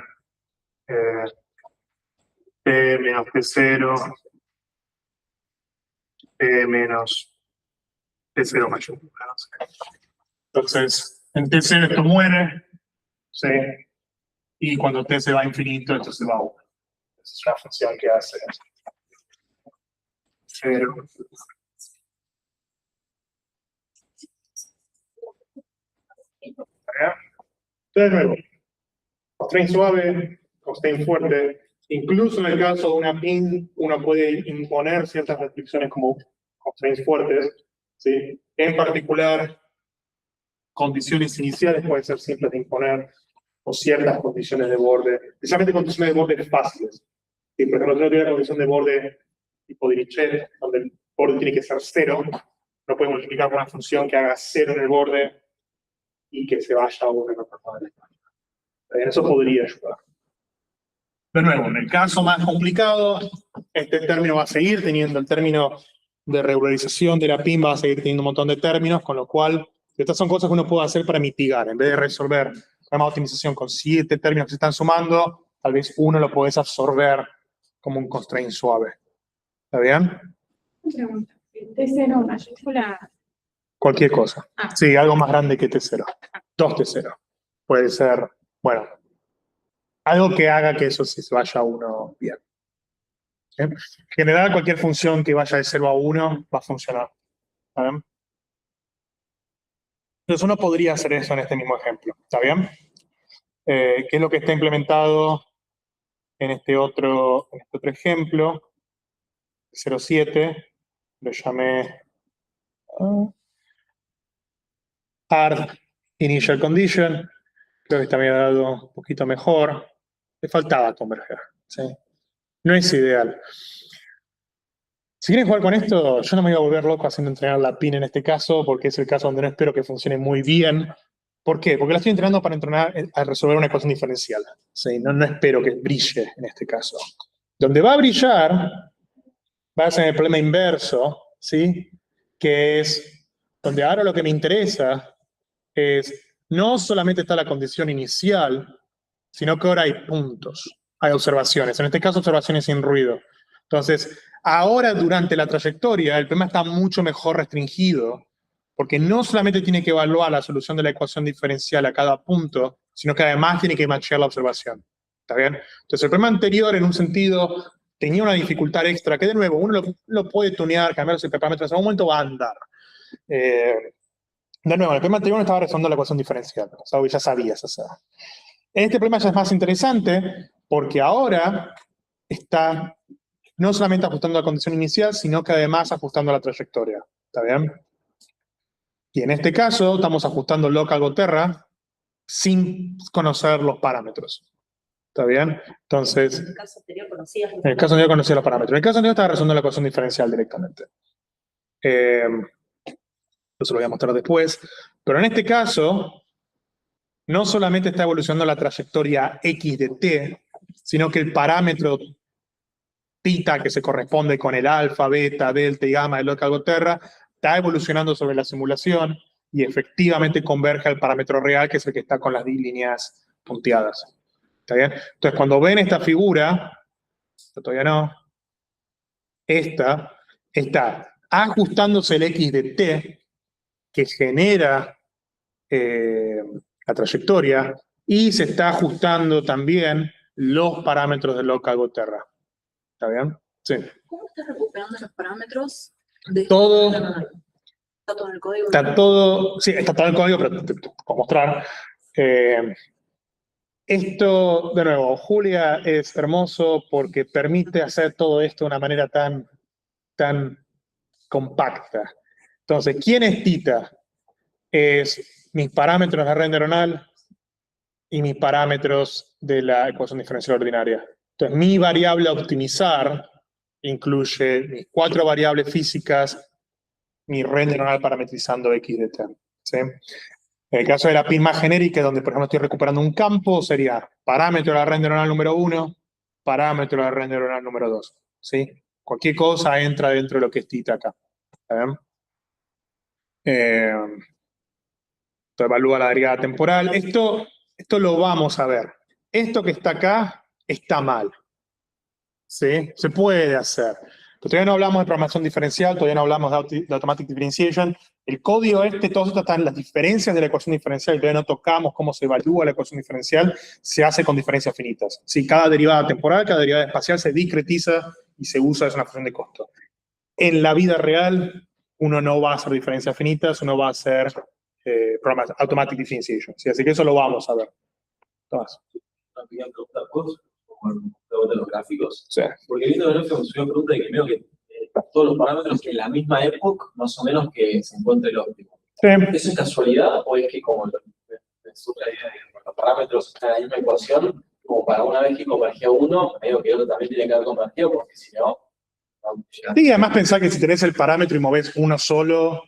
t menos t0, t menos t0 mayúscula. No sé. Entonces, en t0 esto muere, ¿sí? Y cuando t se va a infinito, esto se va a 1. Es una función que hace 0. Entonces, de nuevo, constraint suave, constraint fuerte. Incluso en el caso de una PIN, uno puede imponer ciertas restricciones como constraints fuertes. ¿Sí? En particular, condiciones iniciales pueden ser simples de imponer, o ciertas condiciones de borde, especialmente condiciones de borde fáciles. ¿Sí? Por ejemplo, si uno tiene una condición de borde tipo Dirichlet, donde el borde tiene que ser 0, no puede multiplicar por una función que haga 0 en el borde y que se vaya a 1 en otra parte. Eso podría ayudar. De nuevo, en el caso más complicado, este término va a seguir teniendo el término de regularización de la PIN, va a seguir teniendo un montón de términos, con lo cual, estas son cosas que uno puede hacer para mitigar. En vez de resolver una optimización con 7 términos que se están sumando, tal vez uno lo puedes absorber como un constraint suave. ¿Está bien? Pregunta. T0 mayúscula. Cualquier cosa. Sí, algo más grande que T0. 2 T0. Puede ser, bueno, Algo que haga que eso sí se vaya a 1 bien. En general, cualquier función que vaya de 0 a 1 va a funcionar. ¿Está bien? Entonces uno podría hacer eso en este mismo ejemplo. ¿Está bien? ¿Qué es lo que está implementado en este otro ejemplo? 0,7. Lo llamé hard initial condition. Creo que esta me ha dado un poquito mejor. Le faltaba converger. ¿Sí? No es ideal. Si quieren jugar con esto, yo no me voy a volver loco haciendo entrenar la PIN en este caso, porque es el caso donde no espero que funcione muy bien. ¿Por qué? Porque la estoy entrenando para entrenar a resolver una ecuación diferencial. ¿Sí? No espero que brille en este caso. Donde va a brillar va a ser el problema inverso, ¿sí? Que es donde ahora lo que me interesa es no solamente está la condición inicial, sino que ahora hay puntos, hay observaciones. En este caso, observaciones sin ruido. Entonces, ahora durante la trayectoria, el problema está mucho mejor restringido, porque no solamente tiene que evaluar la solución de la ecuación diferencial a cada punto, sino que además tiene que matchear la observación. ¿Está bien? Entonces, el problema anterior, en un sentido, tenía una dificultad extra, que de nuevo, uno lo puede tunear, cambiar los parámetros, en algún momento va a andar. De nuevo, el problema anterior no estaba resolviendo la ecuación diferencial, o sea, ya sabías hacer. Este problema ya es más interesante porque ahora está no solamente ajustando la condición inicial, sino que además ajustando la trayectoria. ¿Está bien? Y en este caso estamos ajustando local Goterra sin conocer los parámetros. ¿Está bien? Entonces, En el caso anterior conocías. en el caso anterior conocía los parámetros. En el caso anterior estaba resolviendo la ecuación diferencial directamente. Eso lo voy a mostrar después. Pero en este caso, no solamente está evolucionando la trayectoria x de t, sino que el parámetro θ, que se corresponde con el alfa, beta, delta y gamma del local Goterra, está evolucionando sobre la simulación y efectivamente converge al parámetro real, que es el que está con las líneas punteadas. ¿Está bien? Entonces, cuando ven esta figura, todavía no, esta está ajustándose el x de t, que genera la trayectoria, y se está ajustando también los parámetros del local Goterra. ¿Está bien? Sí. ¿Cómo estás recuperando los parámetros? De Todo. Está todo en el código. Está todo, sí, está todo en el código, pero te puedo mostrar. Esto, de nuevo, Julia es hermoso porque permite hacer todo esto de una manera tan compacta. Entonces, ¿quién es θ? Es mis parámetros de la red neuronal y mis parámetros de la ecuación diferencial ordinaria. Entonces, mi variable a optimizar incluye mis 4 variables físicas, mi red neuronal parametrizando x de t. ¿Sí? En el caso de la PIN más genérica, donde por ejemplo estoy recuperando un campo, sería parámetro de la red neuronal número 1, parámetro de la red neuronal número 2. ¿Sí? Cualquier cosa entra dentro de lo que es θ acá. Esto evalúa la derivada temporal. Esto lo vamos a ver. Esto que está acá está mal. ¿Sí? Se puede hacer. Pero todavía no hablamos de programación diferencial, todavía no hablamos de automatic differentiation. El código todo esto está en las diferencias de la ecuación diferencial, y todavía no tocamos cómo se evalúa la ecuación diferencial, se hace con diferencias finitas. ¿Sí? Cada derivada temporal, cada derivada espacial se discretiza y se usa, es una función de costo. En la vida real, uno no va a hacer diferencias finitas, uno va a hacer automatic differentiation. ¿Sí? Así que eso lo vamos a ver. Tomás. Una pequeña pregunta, ¿puedo de los gráficos? Sí. Porque viendo el gráfico me subió una pregunta de que veo que todos los parámetros en la misma época, más o menos, que se encuentre el óptimo. Sí. ¿Eso es casualidad o es que como me surge la idea de que los parámetros están en la misma ecuación, como para una vez que convergía uno, medio que el otro también tiene que haber convergido, porque si no, vamos a llegar. Sí, además pensar que si tenés el parámetro y movés uno solo,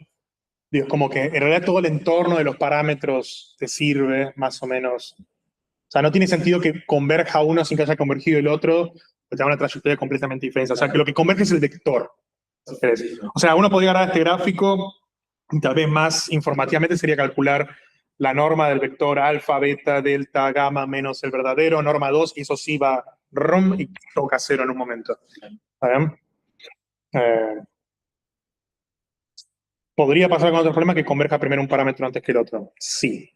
digo, como que en realidad todo el entorno de los parámetros te sirve más o menos. O sea, no tiene sentido que converja uno sin que haya convergido el otro, porque te da una trayectoria completamente diferente. O sea, que lo que converge es el vector. Si querés. O sea, uno podría agarrar este gráfico y tal vez más informativamente sería calcular la norma del vector alfa, beta, delta, gamma menos el verdadero, norma 2, y eso sí va rum y toca 0 en un momento. ¿Saben? ¿Podría pasar con otro problema que converja primero un parámetro antes que el otro? Sí.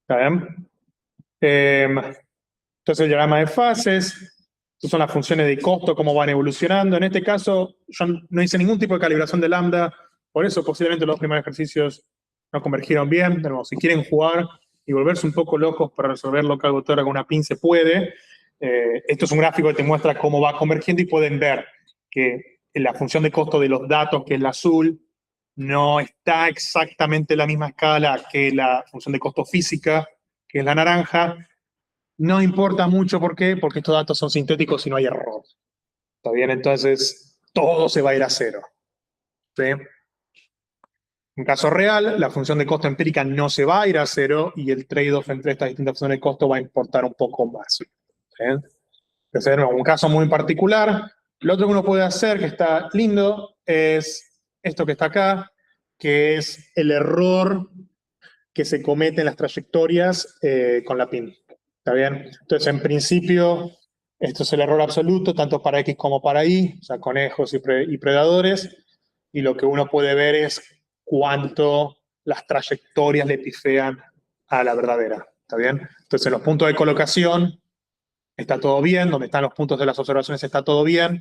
¿Está bien? Entonces el diagrama de fases, estas son las funciones de costo, cómo van evolucionando. En este caso, yo no hice ningún tipo de calibración de lambda, por eso posiblemente los primeros ejercicios no convergieron bien. Pero si quieren jugar y volverse un poco locos para resolver local vector con una pin, se puede. Esto es un gráfico que te muestra cómo va convergiendo y pueden ver que la función de costo de los datos, que es la azul, no está exactamente en la misma escala que la función de costo física, que es la naranja. No importa mucho, ¿por qué? Porque estos datos son sintéticos y no hay error. ¿Está bien? Entonces, todo se va a ir a cero. ¿Sí? En caso real, la función de costo empírica no se va a ir a cero y el trade-off entre estas distintas funciones de costo va a importar un poco más. ¿Sí? Entonces, en un caso muy particular, lo otro que uno puede hacer, que está lindo, es esto que está acá, que es el error que se comete en las trayectorias con la PIN. ¿Está bien? Entonces, en principio, esto es el error absoluto, tanto para X como para Y, o sea, conejos y predadores, y lo que uno puede ver es cuánto las trayectorias le pifean a la verdadera. ¿Está bien? Entonces, en los puntos de colocación está todo bien, donde están los puntos de las observaciones está todo bien.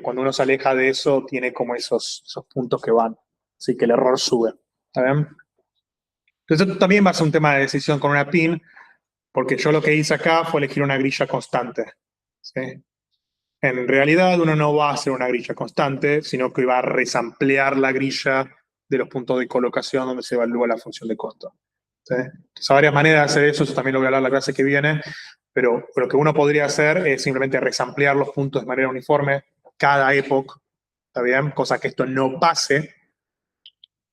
Cuando uno se aleja de eso, tiene como esos puntos que van. Así que el error sube. ¿Está bien? Entonces, esto también va a ser un tema de decisión con una PIN, porque yo lo que hice acá fue elegir una grilla constante. ¿Sí? En realidad, uno no va a hacer una grilla constante, sino que va a resamplear la grilla de los puntos de colocación donde se evalúa la función de costo. ¿Sí? Entonces, hay varias maneras de hacer eso también lo voy a hablar en la clase que viene, pero lo que uno podría hacer es simplemente resamplear los puntos de manera uniforme cada época, ¿está bien? Cosa que esto no pase.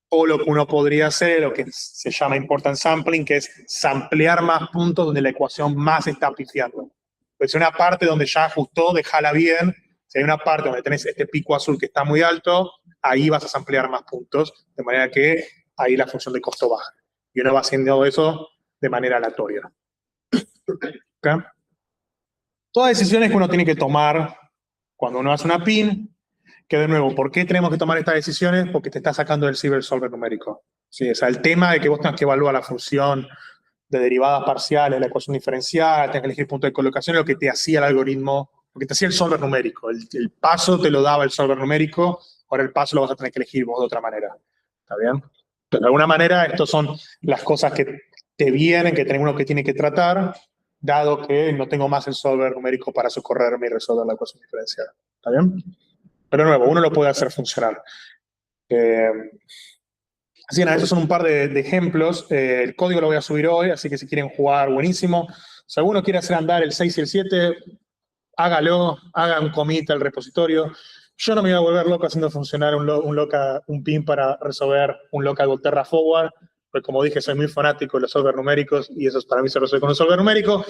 O lo que uno podría hacer, lo que se llama important sampling, que es samplear más puntos donde la ecuación más está pifiando. Pues si hay una parte donde ya ajustó, déjala bien. Si hay una parte donde tenés este pico azul que está muy alto, ahí vas a samplear más puntos, de manera que ahí la función de costo baja. Y uno va haciendo eso de manera aleatoria. ¿Okay? Todas decisiones que uno tiene que tomar cuando uno hace una PIN, que de nuevo, ¿por qué tenemos que tomar estas decisiones? Porque te está sacando del Cyber Solver numérico. Sí, o sea, el tema de que vos tengas que evaluar la función de derivadas parciales, la ecuación diferencial, tengas que elegir punto de colocación, es lo que te hacía el algoritmo, lo que te hacía el solver numérico. El paso te lo daba el solver numérico, ahora el paso lo vas a tener que elegir vos de otra manera. ¿Está bien? Entonces, de alguna manera, estas son las cosas que te vienen, que tenemos uno que tiene que tratar, dado que no tengo más el solver numérico para socorrerme y resolver la ecuación diferencial. ¿Está bien? Pero de nuevo, uno lo puede hacer funcionar. Así que estos son un par de ejemplos. El código lo voy a subir hoy, así que si quieren jugar, buenísimo. Si alguno quiere hacer andar el 6 y el 7, hágalo, haga un commit al repositorio. Yo no me voy a volver loco haciendo funcionar un pin para resolver un local Volterra forward, porque como dije, soy muy fanático de los solver numéricos y eso para mí se resuelve con un solver numérico.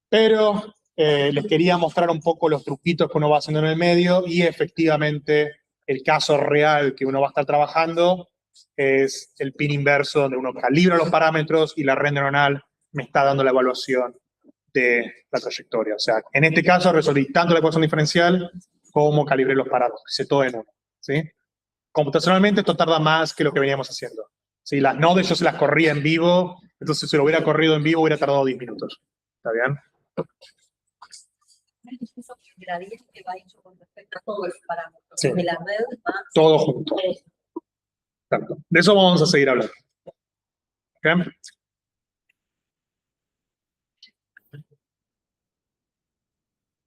Pero les quería mostrar un poco los truquitos que uno va haciendo en el medio y efectivamente el caso real que uno va a estar trabajando es el pin inverso, donde uno calibra los parámetros y la red neuronal me está dando la evaluación de la trayectoria. O sea, en este caso resolví tanto la ecuación diferencial como calibré los parámetros. Hice todo en uno. ¿Sí? Computacionalmente esto tarda más que lo que veníamos haciendo. ¿Sí? Las nodes yo se las corría en vivo, entonces si lo hubiera corrido en vivo hubiera tardado 10 minutos. ¿Está bien? El gradiente va hecho con respecto a todos los parámetros. Sí. De la red más Todo junto. Tanto. De eso vamos a seguir hablando. ¿Okay?